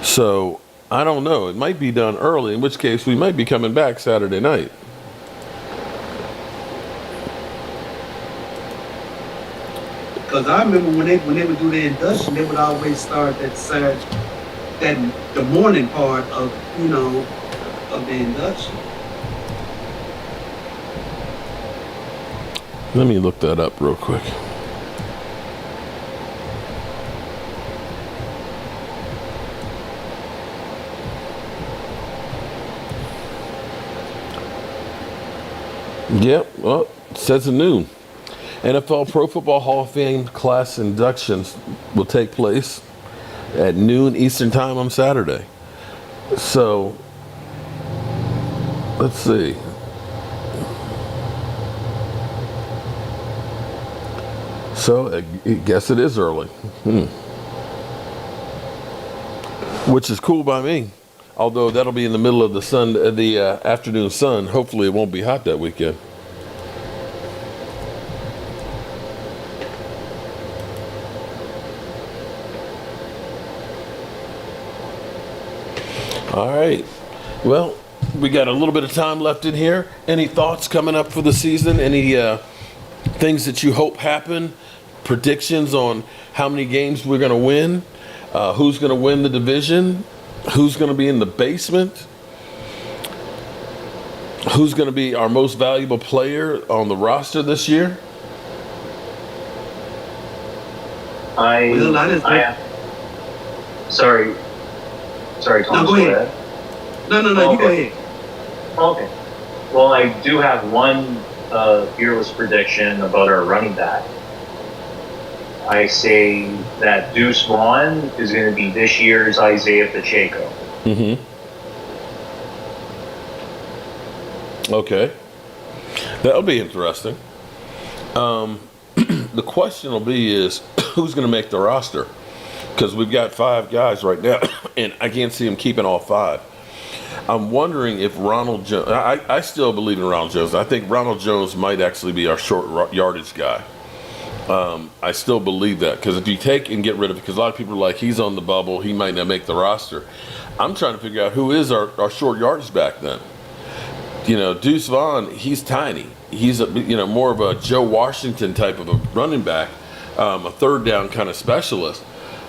So I don't know. It might be done early, in which case we might be coming back Saturday night. Because I remember when they would do the induction, they would always start the morning part of of the induction. Let me look that up real quick. Yep, well, it says at noon. NFL Pro Football Hall of Fame class inductions will take place at noon Eastern Time on Saturday. So, let's see. So, I guess it is early. Which is cool by me. Although that'll be in the middle of the afternoon sun. Hopefully it won't be hot that weekend. All right. Well, we got a little bit of time left in here. Any thoughts coming up for the season? Any things that you hope happen? Predictions on how many games we're going to win? Who's going to win the division? Who's going to be in the basement? Who's going to be our most valuable player on the roster this year? Sorry, Thomas. No, go ahead. No, you go ahead. Okay. Well, I do have one fearless prediction about our running back. I say that Deuce Vaughn is going to be this year's Isaiah Pacheco. Okay. That'll be interesting. The question will be is who's going to make the roster? Because we've got 5 guys right now, and I can't see them keeping all 5. I'm wondering if Ronald Jones, I still believe in Ronald Jones. I think Ronald Jones might actually be our short yardage guy. I still believe that, because if you take and get rid of it, because a lot of people are like, he's on the bubble, he might not make the roster. I'm trying to figure out who is our short yardage back then. Deuce Vaughn, he's tiny. He's more of a Joe Washington type of a running back, a third down kind of specialist.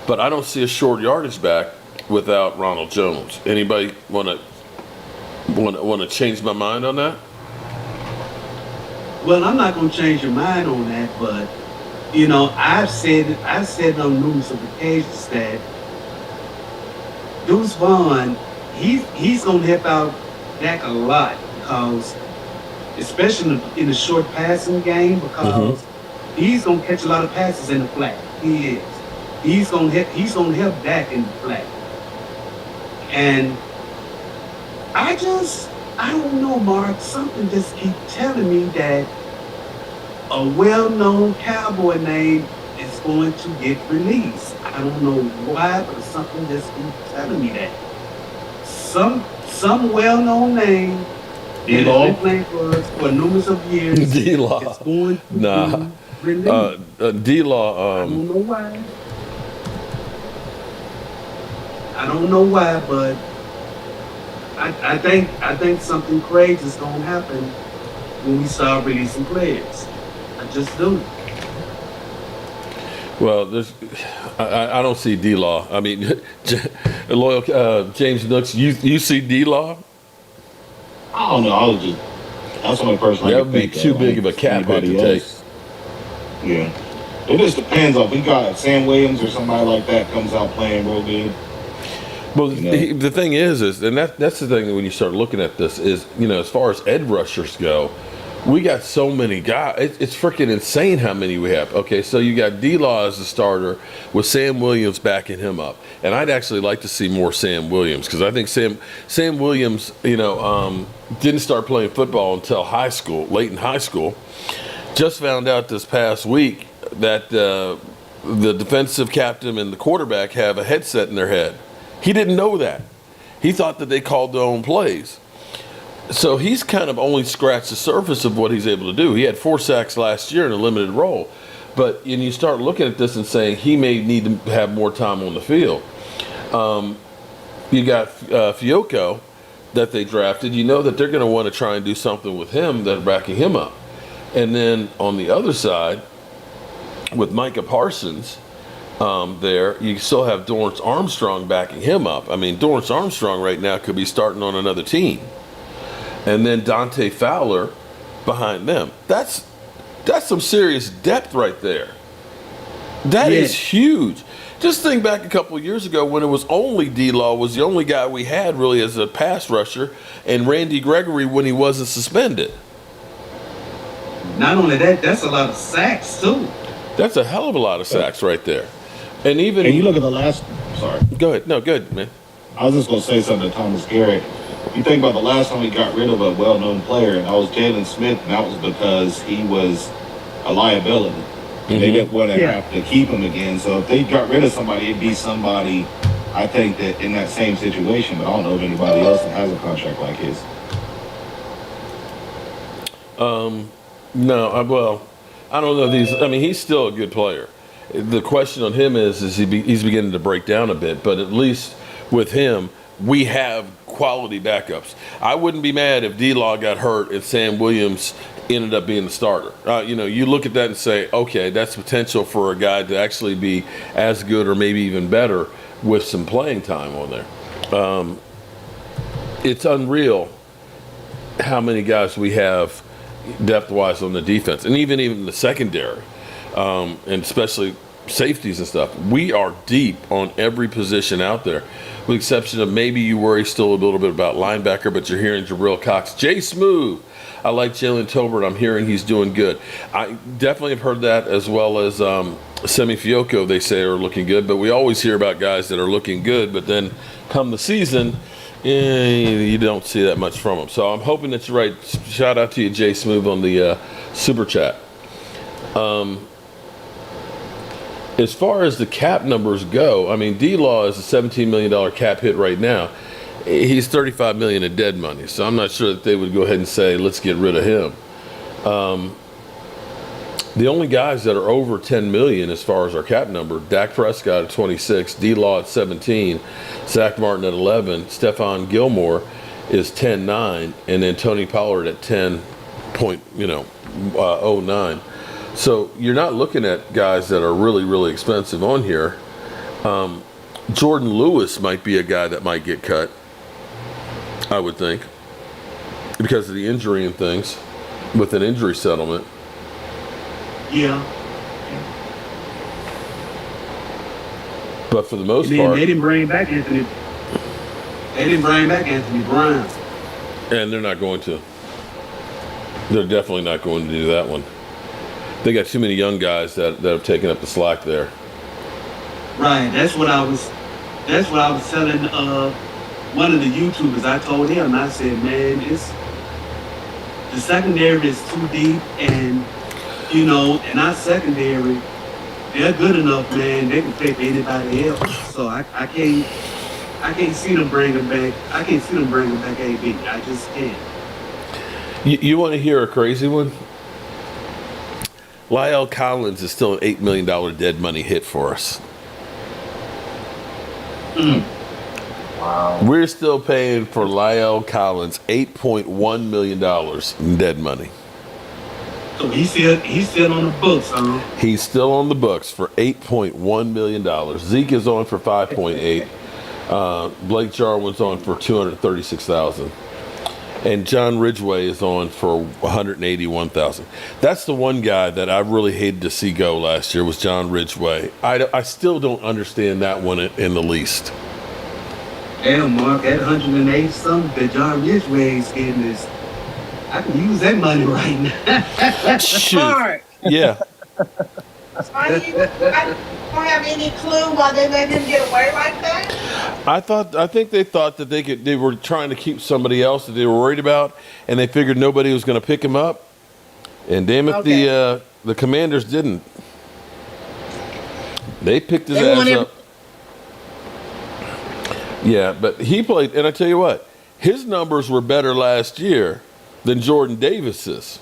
But I don't see a short yardage back without Ronald Jones. Anybody want to change my mind on that? Well, I'm not going to change your mind on that, but I've said on numerous occasions that Deuce Vaughn, he's going to help out Dak a lot, because especially in the short passing game, because he's going to catch a lot of passes in the flat. He is. He's going to help Dak in the flat. And I don't know, Mark. Something just keeps telling me that a well-known Cowboy name is going to get released. I don't know why, but something just keeps telling me that. Some well-known name that has been playing for us for numerous of years D-Law. is going to be released. D-Law. I don't know why. I don't know why, but I think something crazy is going to happen when we start releasing players. I just do. Well, I don't see D-Law. I mean, loyal James Nooks, you see D-Law? I don't know. That's the only person that would be too big of a cap hit to take. Yeah. It just depends on if we got Sam Williams or somebody like that comes out playing real good. Well, the thing is, and that's the thing when you start looking at this is, as far as edge rushers go, we got so many guys. It's freaking insane how many we have. Okay, so you got D-Law as the starter with Sam Williams backing him up. And I'd actually like to see more Sam Williams, because I think Sam Williams, didn't start playing football until late in high school. Just found out this past week that the defensive captain and the quarterback have a headset in their head. He didn't know that. He thought that they called their own plays. So he's kind of only scratched the surface of what he's able to do. He had 4 sacks last year in a limited role. But and you start looking at this and saying he may need to have more time on the field. You got Fiocco that they drafted. You know that they're going to want to try and do something with him that's backing him up. And then on the other side, with Micah Parsons there, you still have Dorrance Armstrong backing him up. I mean, Dorrance Armstrong right now could be starting on another team. And then Dante Fowler behind them. That's some serious depth right there. That is huge. Just think back a couple of years ago when it was only D-Law was the only guy we had really as a pass rusher, and Randy Gregory when he wasn't suspended. Not only that, that's a lot of sacks too. That's a hell of a lot of sacks right there. And even And you look at the last. Sorry. Go ahead. No, good, man. I was just going to say something to Thomas Garrett. You think about the last time we got rid of a well-known player, and that was Jalen Smith, and that was because he was a liability. And they didn't want to have to keep him again. So if they got rid of somebody, it'd be somebody, I think, that in that same situation. But I don't know of anybody else that has a contract like his. No, I don't know these. I mean, he's still a good player. The question on him is he's beginning to break down a bit. But at least with him, we have quality backups. I wouldn't be mad if D-Law got hurt and Sam Williams ended up being the starter. You look at that and say, okay, that's potential for a guy to actually be as good or maybe even better with some playing time on there. It's unreal how many guys we have depth-wise on the defense, and even the secondary, and especially safeties and stuff. We are deep on every position out there, with the exception of maybe you worry still a little bit about linebacker, but you're hearing Jabril Cox. Jay Smooth. I like Jalen Tolbert. I'm hearing he's doing good. I definitely have heard that, as well as Semi Fiocco, they say, are looking good. But we always hear about guys that are looking good, but then come the season, you don't see that much from them. So I'm hoping that you're right. Shout out to you, Jay Smooth, on the Super Chat. As far as the cap numbers go, I mean, D-Law is a $17 million cap hit right now. He's $35 million in dead money, so I'm not sure that they would go ahead and say, let's get rid of him. The only guys that are over $10 million as far as our cap number, Dak Prescott at 26, D-Law at 17, Zach Martin at 11, Stephon Gilmore is 10.9, and then Tony Pollard at 10.09. So you're not looking at guys that are really, really expensive on here. Jordan Lewis might be a guy that might get cut, I would think, because of the injury and things, with an injury settlement. Yeah. But for the most And then part, they didn't bring back Anthony. They didn't bring back Anthony Brown. and they're not going to. They're definitely not going to do that one. They got too many young guys that have taken up the slack there. Right. That's what I was telling one of the YouTubers. I told him, I said, man, the secondary is too deep, and in our secondary, they're good enough, man. They can play for anybody else. So I can't see them bringing back. I can't see them bringing back AB. I just can't. You want to hear a crazy one? La'el Collins is still an $8 million dead money hit for us. Wow. We're still paying for La'el Collins $8.1 million in dead money. So he's still on the books, huh? He's still on the books for $8.1 million. Zeke is on for 5.8. Blake Jarwin's on for $236,000. And John Ridgway is on for $181,000. That's the one guy that I really hated to see go last year, was John Ridgway. I still don't understand that one in the least. Damn, Mark, that 108 something that John Ridgway is getting is, I can use that money right now. Shoot. Mark, Yeah. I don't have any clue why they let him get away like that. I think they thought that they were trying to keep somebody else that they were worried about, and they figured nobody was going to pick him up. And damn it, Okay. the Commanders didn't. They picked his ass up. Yeah, but he played, and I tell you what, his numbers were better last year than Jordan Davis's.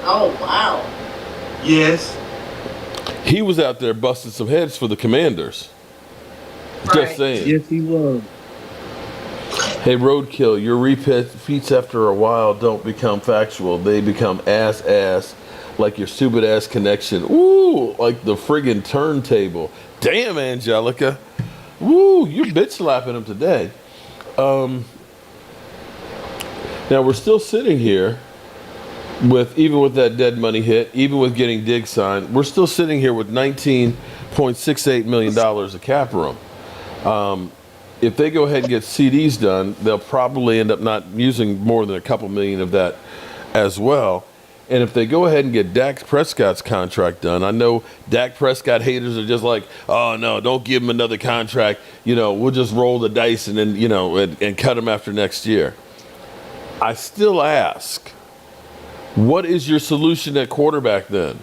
Oh, wow. Yes. He was out there busting some heads for the Commanders. Right. Just saying. Yes, he was. Hey, Roadkill, your repeats after a while don't become factual. They become ass, like your stupid ass connection. Ooh, like the friggin' turntable. Damn, Angelica. Woo, you're bitch slapping him today. Now we're still sitting here even with that dead money hit, even with getting Diggs signed, we're still sitting here with $19.68 million of cap room. If they go ahead and get CDs done, they'll probably end up not using more than a couple million of that as well. And if they go ahead and get Dak Prescott's contract done, I know Dak Prescott haters are just like, oh, no, don't give him another contract. We'll just roll the dice and then, and cut him after next year. I still ask, what is your solution at quarterback then?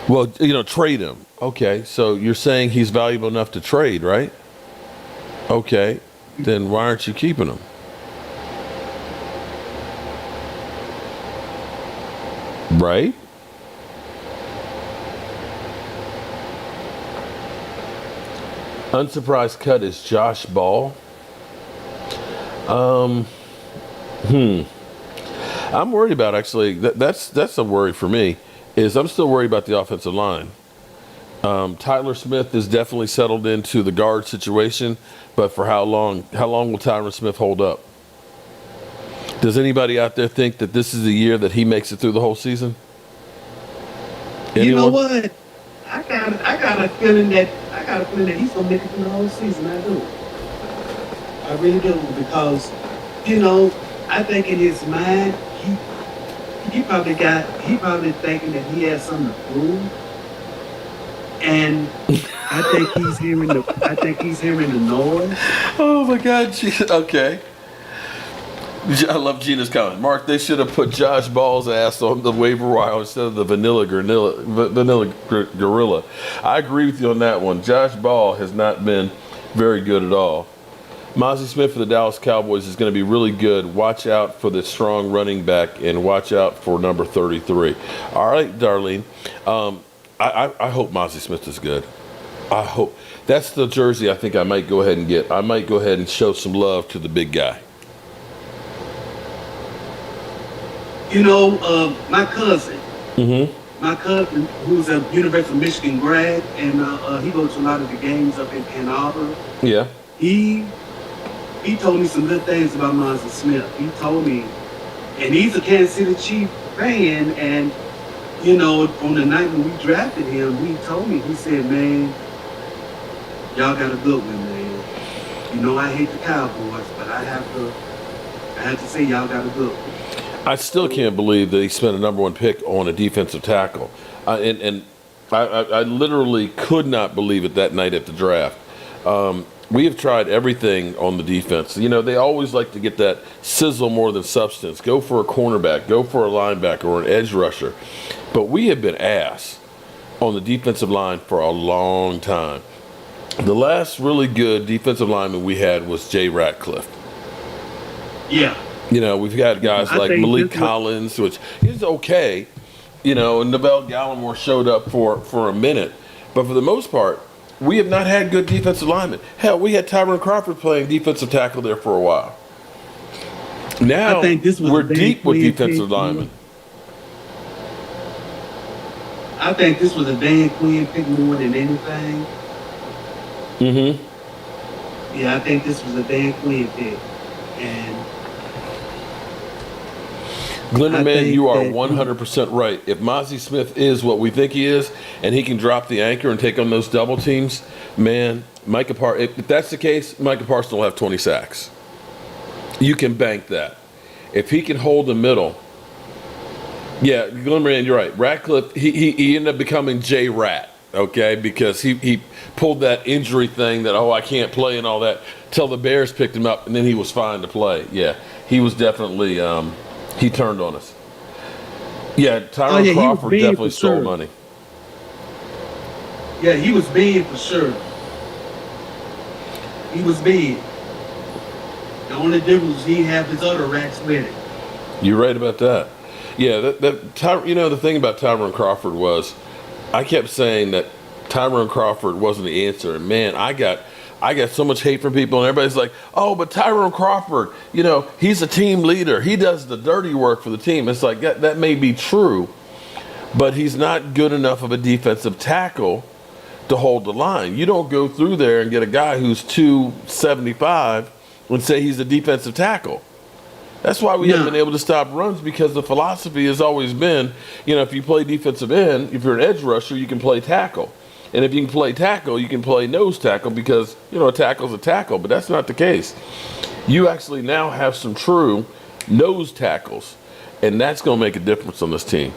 Well, trade him. Okay, so you're saying he's valuable enough to trade, right? Okay, then why aren't you keeping him? Right? Unsurprised cut is Josh Ball. I'm worried about, actually, that's a worry for me, is I'm still worried about the offensive line. Tyler Smith is definitely settled into the guard situation, but for how long? How long will Tyler Smith hold up? Does anybody out there think that this is the year that he makes it through the whole season? Anyone? You know what? I got a feeling that he's gonna make it through the whole season. I do. I really do, because I think in his mind he probably thinking that he has something to prove. And I think he's hearing the noise. Oh my God, okay. I love Gina's comment. Mark, they should have put Josh Ball's ass on the waiver wire instead of the vanilla gorilla. I agree with you on that one. Josh Ball has not been very good at all. Mozzie Smith for the Dallas Cowboys is going to be really good. Watch out for the strong running back and watch out for number 33. All right, Darlene. I hope Mozzie Smith is good. I hope. That's the jersey I think I might go ahead and get. I might go ahead and show some love to the big guy. My cousin. Mm-hmm. My cousin, who's a University of Michigan grad, and he goes to a lot of the games up in Ann Arbor. Yeah. He told me some good things about Mozzie Smith. He told me, and he's a Kansas City Chief fan, and on the night when we drafted him, he told me, he said, man, y'all got a good one, man. I hate the Cowboys, but I have to say y'all got a good one. I still can't believe that he spent a number one pick on a defensive tackle. And I literally could not believe it that night at the draft. We have tried everything on the defense. They always like to get that sizzle more than substance. Go for a cornerback, go for a linebacker or an edge rusher. But we have been ass on the defensive line for a long time. The last really good defensive lineman we had was Jay Ratcliffe. Yeah. We've had guys like Malik Collins, which is okay. And Neville Gallimore showed up for a minute. But for the most part, we have not had good defensive linemen. Hell, we had Tyron Crawford playing defensive tackle there for a while. Now we're deep with defensive linemen. I think this was a Dan Quinn pick more than anything. Mm-hmm. Yeah, I think this was a Dan Quinn pick. And Glimmerman, you are 100% right. If Mozzie Smith is what we think he is, and he can drop the anchor and take on those double teams, man, Micah Parsons, if that's the case, Micah Parsons will have 20 sacks. You can bank that. If he can hold the middle, yeah, Glimmerman, you're right. Ratcliffe, he ended up becoming J Rat, okay, because he pulled that injury thing that, I can't play and all that, till the Bears picked him up, and then he was fine to play. Yeah, he was definitely... he turned on us. Yeah, Tyron Crawford definitely stole money. Yeah, he was big for sure. he was big. The only difference was he didn't have his other racks with him. You're right about that. Yeah, the thing about Tyrone Crawford was, I kept saying that Tyrone Crawford wasn't the answer. And man, I got so much hate from people, and everybody's like, "Oh, but Tyrone Crawford, he's a team leader. He does the dirty work for the team." It's like that may be true, but he's not good enough of a defensive tackle to hold the line. You don't go through there and get a guy who's 275 and say he's a defensive tackle. That's why we haven't been able to stop runs, because the philosophy has always been, if you play defensive end, if you're an edge rusher, you can play tackle. And if you can play tackle, you can play nose tackle, because, a tackle's a tackle, but that's not the case. You actually now have some true nose tackles, and that's going to make a difference on this team.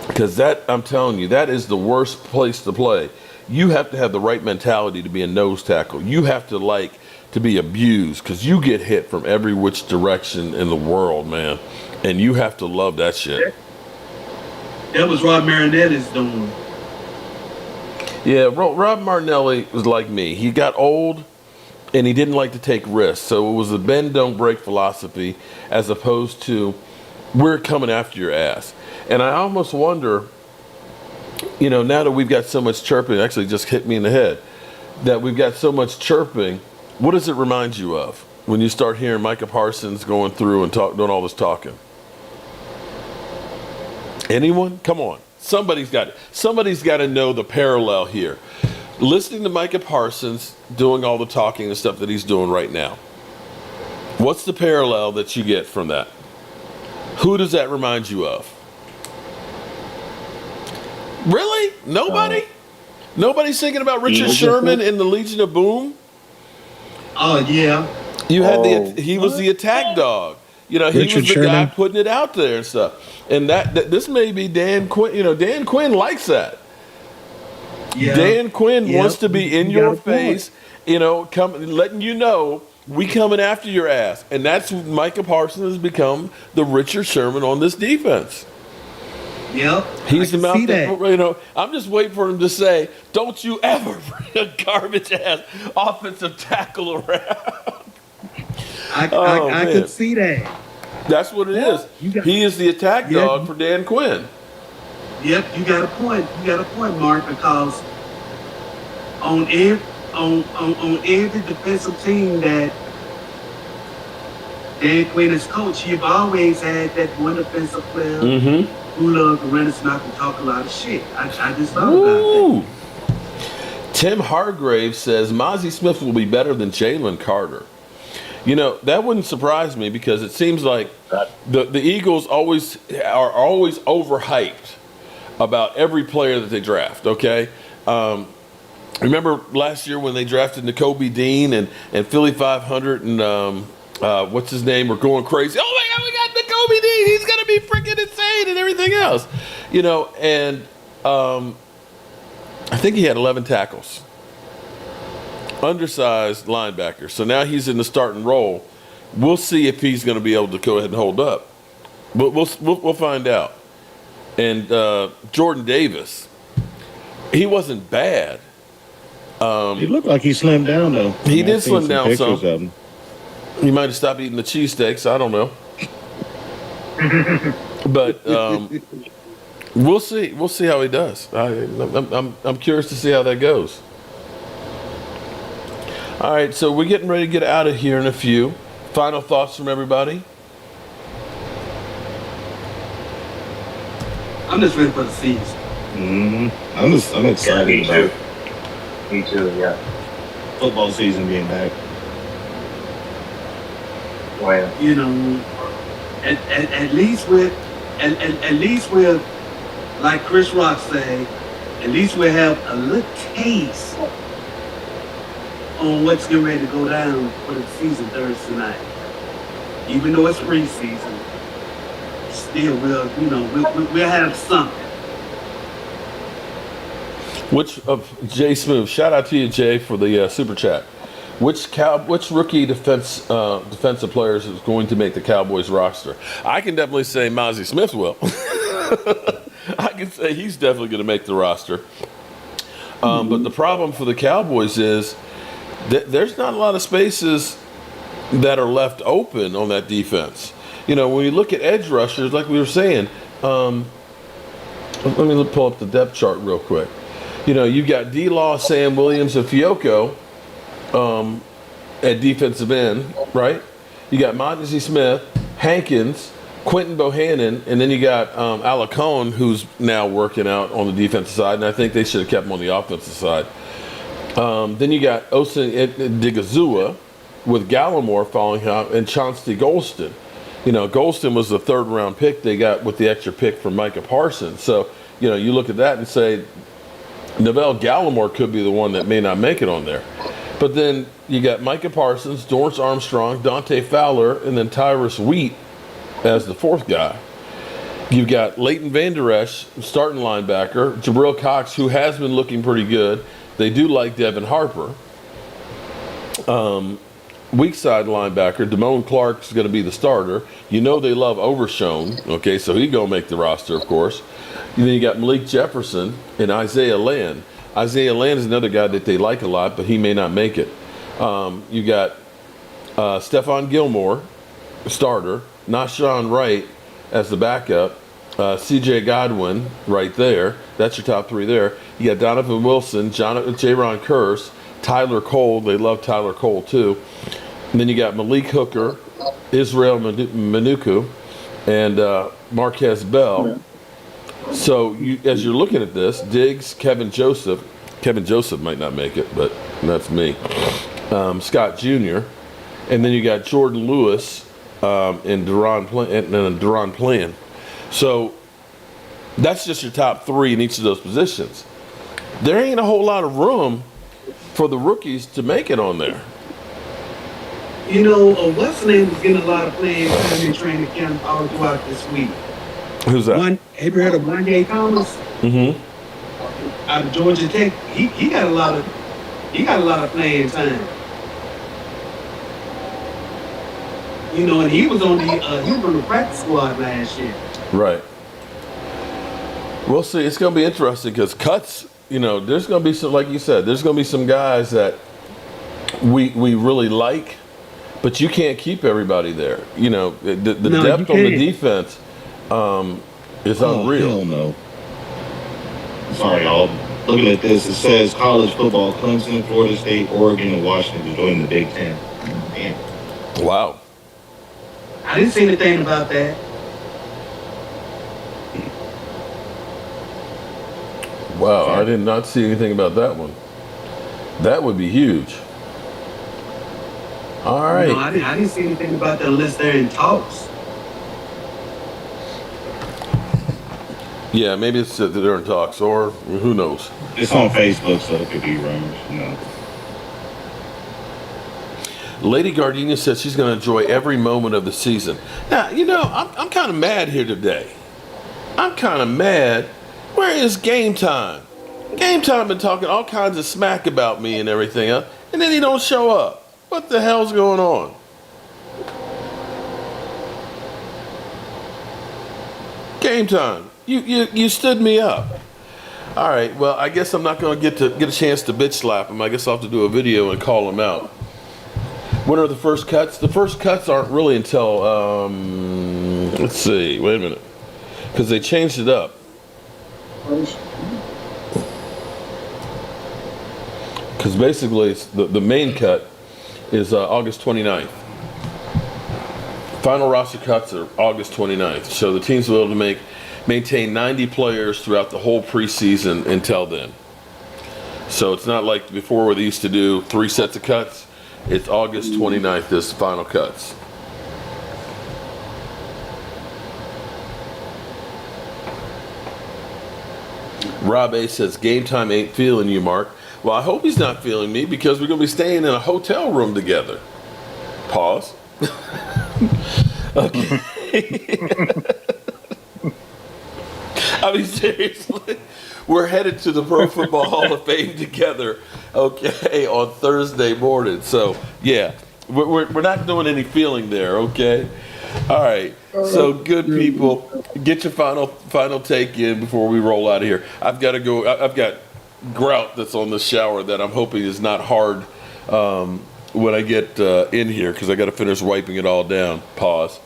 Because I'm telling you, that is the worst place to play. You have to have the right mentality to be a nose tackle. You have to like to be abused, because you get hit from every which direction in the world, man. And you have to love that shit. That was Rob Marinelli's doing. Yeah, Rob Marinelli was like me. He got old, and he didn't like to take risks. So it was a bend, don't break philosophy, as opposed to we're coming after your ass. And I almost wonder, now that we've got so much chirping, actually just hit me in the head, that we've got so much chirping, what does it remind you of when you start hearing Micah Parsons going through and doing all this talking? Anyone? Come on. Somebody's got to know the parallel here. Listening to Micah Parsons doing all the talking and stuff that he's doing right now. What's the parallel that you get from that? Who does that remind you of? Really? Nobody? Nobody's thinking about Richard Sherman in the Legion of Boom? Oh, yeah. He was the attack dog. He Richard was the Sherman. guy putting it out there and stuff. And that this may be Dan Quinn. Dan Quinn likes that. Yeah. Dan Quinn Yeah. wants to be in You your got a point. face, letting you know we coming after your ass. And that's Micah Parsons has become the Richard Sherman on this defense. Yep. He's the mouth that. I'm just waiting for him to say, "Don't you ever bring a garbage ass offensive tackle around." I man. could see that. That's what it is. He is the attack dog for Dan Quinn. Yep, you got a point. You got a point, Mark, because on every defensive team that Dan Quinn has coached, you've always had that one defensive player who loves to run his mouth and talk a lot of shit. I just thought about that. Tim Hargrave says Mozzie Smith will be better than Jalen Carter. That wouldn't surprise me, because it seems like the Eagles are always overhyped about every player that they draft, okay? Remember last year when they drafted Nakobe Dean and Philly 500 and what's his name were going crazy? Oh my God, we got Nakobe Dean. He's going to be freaking insane and everything else. And I think he had 11 tackles. Undersized linebacker. So now he's in the starting role. We'll see if he's going to be able to go ahead and hold up. But we'll find out. And Jordan Davis, he wasn't bad. He looked like he slimmed down, though. He did slim down pictures some. of him. He might have stopped eating the cheesesteaks. I don't know. But we'll see. We'll see how he does. I'm curious to see how that goes. All right, so we're getting ready to get out of here in a few. Final thoughts from everybody? I'm just ready for the season. I'm excited Me about too. Me too, yeah. football season being back. Well, At least with like Chris Rock say, at least we have a little taste on what's getting ready to go down for the season Thursday night. Even though it's preseason, still we'll have something. Which of Jay Smooth? Shout out to you, Jay, for the super chat. Which rookie defensive players is going to make the Cowboys roster? I can definitely say Mozzie Smith will. I can say he's definitely going to make the roster. But the problem for the Cowboys is there's not a lot of spaces that are left open on that defense. You know, when you look at edge rushers, like we were saying, let me pull up the depth chart real quick. You know, you got D-Law, Sam Williams, and Fiocco at defensive end, right? You got Monty Smith, Hankins, Quentin Bohannon, and then you got Alacone, who's now working out on the defensive side, and I think they should have kept him on the offensive side. Then you got Osa Digazua with Gallimore following out, and Chauncey Golston. You know, Golston was the third-round pick they got with the extra pick from Micah Parsons. So, you know, you look at that and say, Neville Gallimore could be the one that may not make it on there. But then you got Micah Parsons, Dorrance Armstrong, Dante Fowler, and then Tyrus Wheat as the fourth guy. You've got Leighton Vander Esch, starting linebacker, Jabril Cox, who has been looking pretty good. They do like Devin Harper. Weak side linebacker, Damone Clark's going to be the starter. You know they love Overshone, okay, so he's going to make the roster, of course. And then you got Malik Jefferson and Isaiah Land. Isaiah Land is another guy that they like a lot, but he may not make it. You got Stephon Gilmore, starter, Nashawn Wright as the backup, C.J. Godwin right there. That's your top three there. You got Donovan Wilson, Jaron Kearse, Tyler Cole. They love Tyler Cole too. And then you got Malik Hooker, Israel Manuku, and Marquez Bell. Yeah. So as you're looking at this, Diggs, Kevin Joseph might not make it, but that's me. Scott Jr. And then you got Jordan Lewis and Deron Plan. So that's just your top three in each of those positions. There ain't a whole lot of room for the rookies to make it on there. You know, what's the name is getting a lot of playing time in training camp all throughout this week. Who's that? Have you heard of Wanye Thomas? Mm-hmm. Out of Georgia Tech. He got a lot of playing time. You know, and he was on the practice squad last year. Right. We'll see. It's going to be interesting because cuts. You know, there's going to be some, like you said, there's going to be some guys that we really like, but you can't keep everybody there. You know, the depth on the defense is unreal. Hell no. Sorry, y'all. Looking at this, it says college football: Clemson, Florida State, Oregon, and Washington to join the Big Ten. Damn. Wow. I didn't see anything about that. Wow, I did not see anything about that one. That would be huge. All right. No, I didn't see anything about that unless they're in talks. Yeah, maybe it's that they're in talks, or who knows. It's on Facebook, so it could be rumors. You know. Lady Gardenia says she's going to enjoy every moment of the season. Now, you know, I'm kind of mad here today. I'm kind of mad. Where is Game Time? Game Time been talking all kinds of smack about me and everything, huh? And then he don't show up. What the hell's going on? Game Time. You stood me up. All right. Well, I guess I'm not going to get a chance to bitch slap him. I guess I'll have to do a video and call him out. When are the first cuts? The first cuts aren't really until let's see. Wait a minute, because they changed it up. Because basically it's the main cut is August 29th. Final roster cuts are August 29th. So the teams will be able to maintain 90 players throughout the whole preseason until then. So it's not like before where they used to do 3 sets of cuts. It's August 29th is final cuts. Rob A says, Game Time ain't feeling you, Mark. Well, I hope he's not feeling me because we're going to be staying in a hotel room together. Pause. Okay. I mean, seriously. We're headed to the Pro Football Hall of Fame together, okay, on Thursday morning. So, yeah, we're not doing any feeling there, okay? All right. So, good people, get your final take in before we roll out of here. I've got to go. I've got grout that's on the shower that I'm hoping is not hard when I get in here because I got to finish wiping it all down. Pause.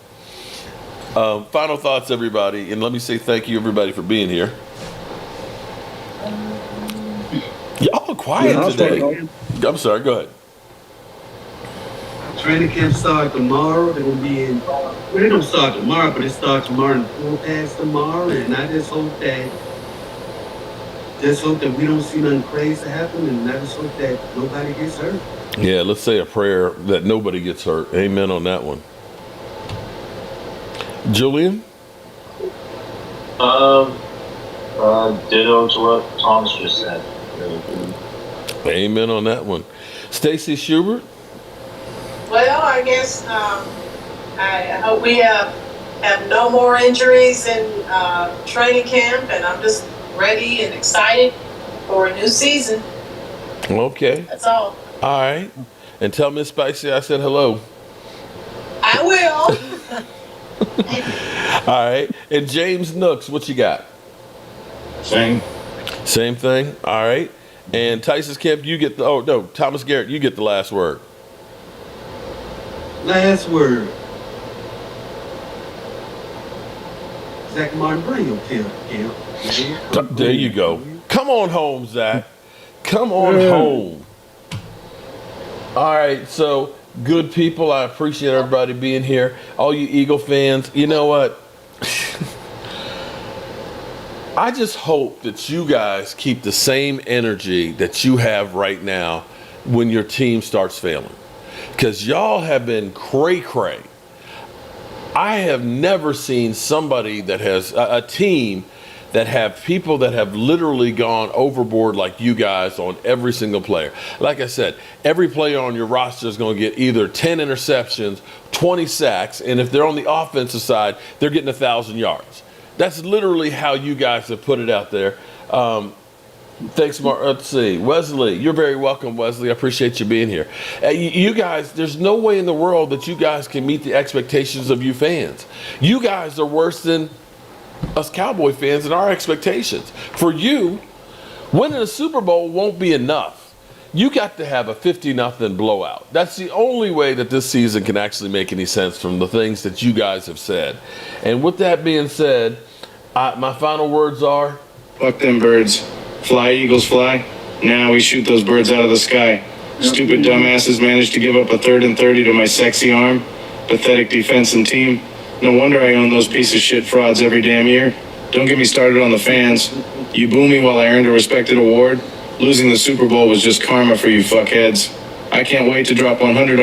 Final thoughts, everybody, and let me say thank you, everybody, for being here. Y'all are quiet today. I'm sorry. Go ahead. Training camp start tomorrow. They're gonna be in. Well, they don't start tomorrow, but they start tomorrow and full pass tomorrow. And I just hope that we don't see nothing crazy happen, and I just hope that nobody gets hurt. Yeah, let's say a prayer that nobody gets hurt. Amen on that one. Julian? Ditto to what Tom's just said. Amen on that one. Stacy Schubert? Well, I guess I hope we have no more injuries in training camp, and I'm just ready and excited for a new season. Okay. That's all. All right. And tell Miss Spicy I said hello. I will. All right. And James Nooks, what you got? Same. Same thing. All right. And Tyson Kemp, you get the Thomas Garrett, you get the last word. Last word. Zach Martin, bring your tail, Camp. There you go. Come on home, Zach. Come on home. All right, so good people. I appreciate everybody being here. All you Eagle fans, you know what? I just hope that you guys keep the same energy that you have right now when your team starts failing. Because y'all have been cray-cray. I have never seen somebody that has a team that have people that have literally gone overboard like you guys on every single player. Like I said, every player on your roster is going to get either 10 interceptions, 20 sacks, and if they're on the offensive side, they're getting 1,000 yards. That's literally how you guys have put it out there. Thanks, Mark. Let's see. Wesley, you're very welcome, Wesley. I appreciate you being here. You guys, there's no way in the world that you guys can meet the expectations of you fans. You guys are worse than us Cowboy fans and our expectations. For you, winning a Super Bowl won't be enough. You got to have a 50-0 blowout. That's the only way that this season can actually make any sense from the things that you guys have said. And with that being said, my final words are, Fuck them birds. Fly, Eagles, fly. Now we shoot those birds out of the sky. Stupid dumbasses managed to give up a 3rd and 30 to my sexy arm. Pathetic defense and team. No wonder I own those piece of shit frauds every damn year. Don't get me started on the fans. You boo me while I earned a respected award. Losing the Super Bowl was just karma for you fuckheads. I can't wait to drop 100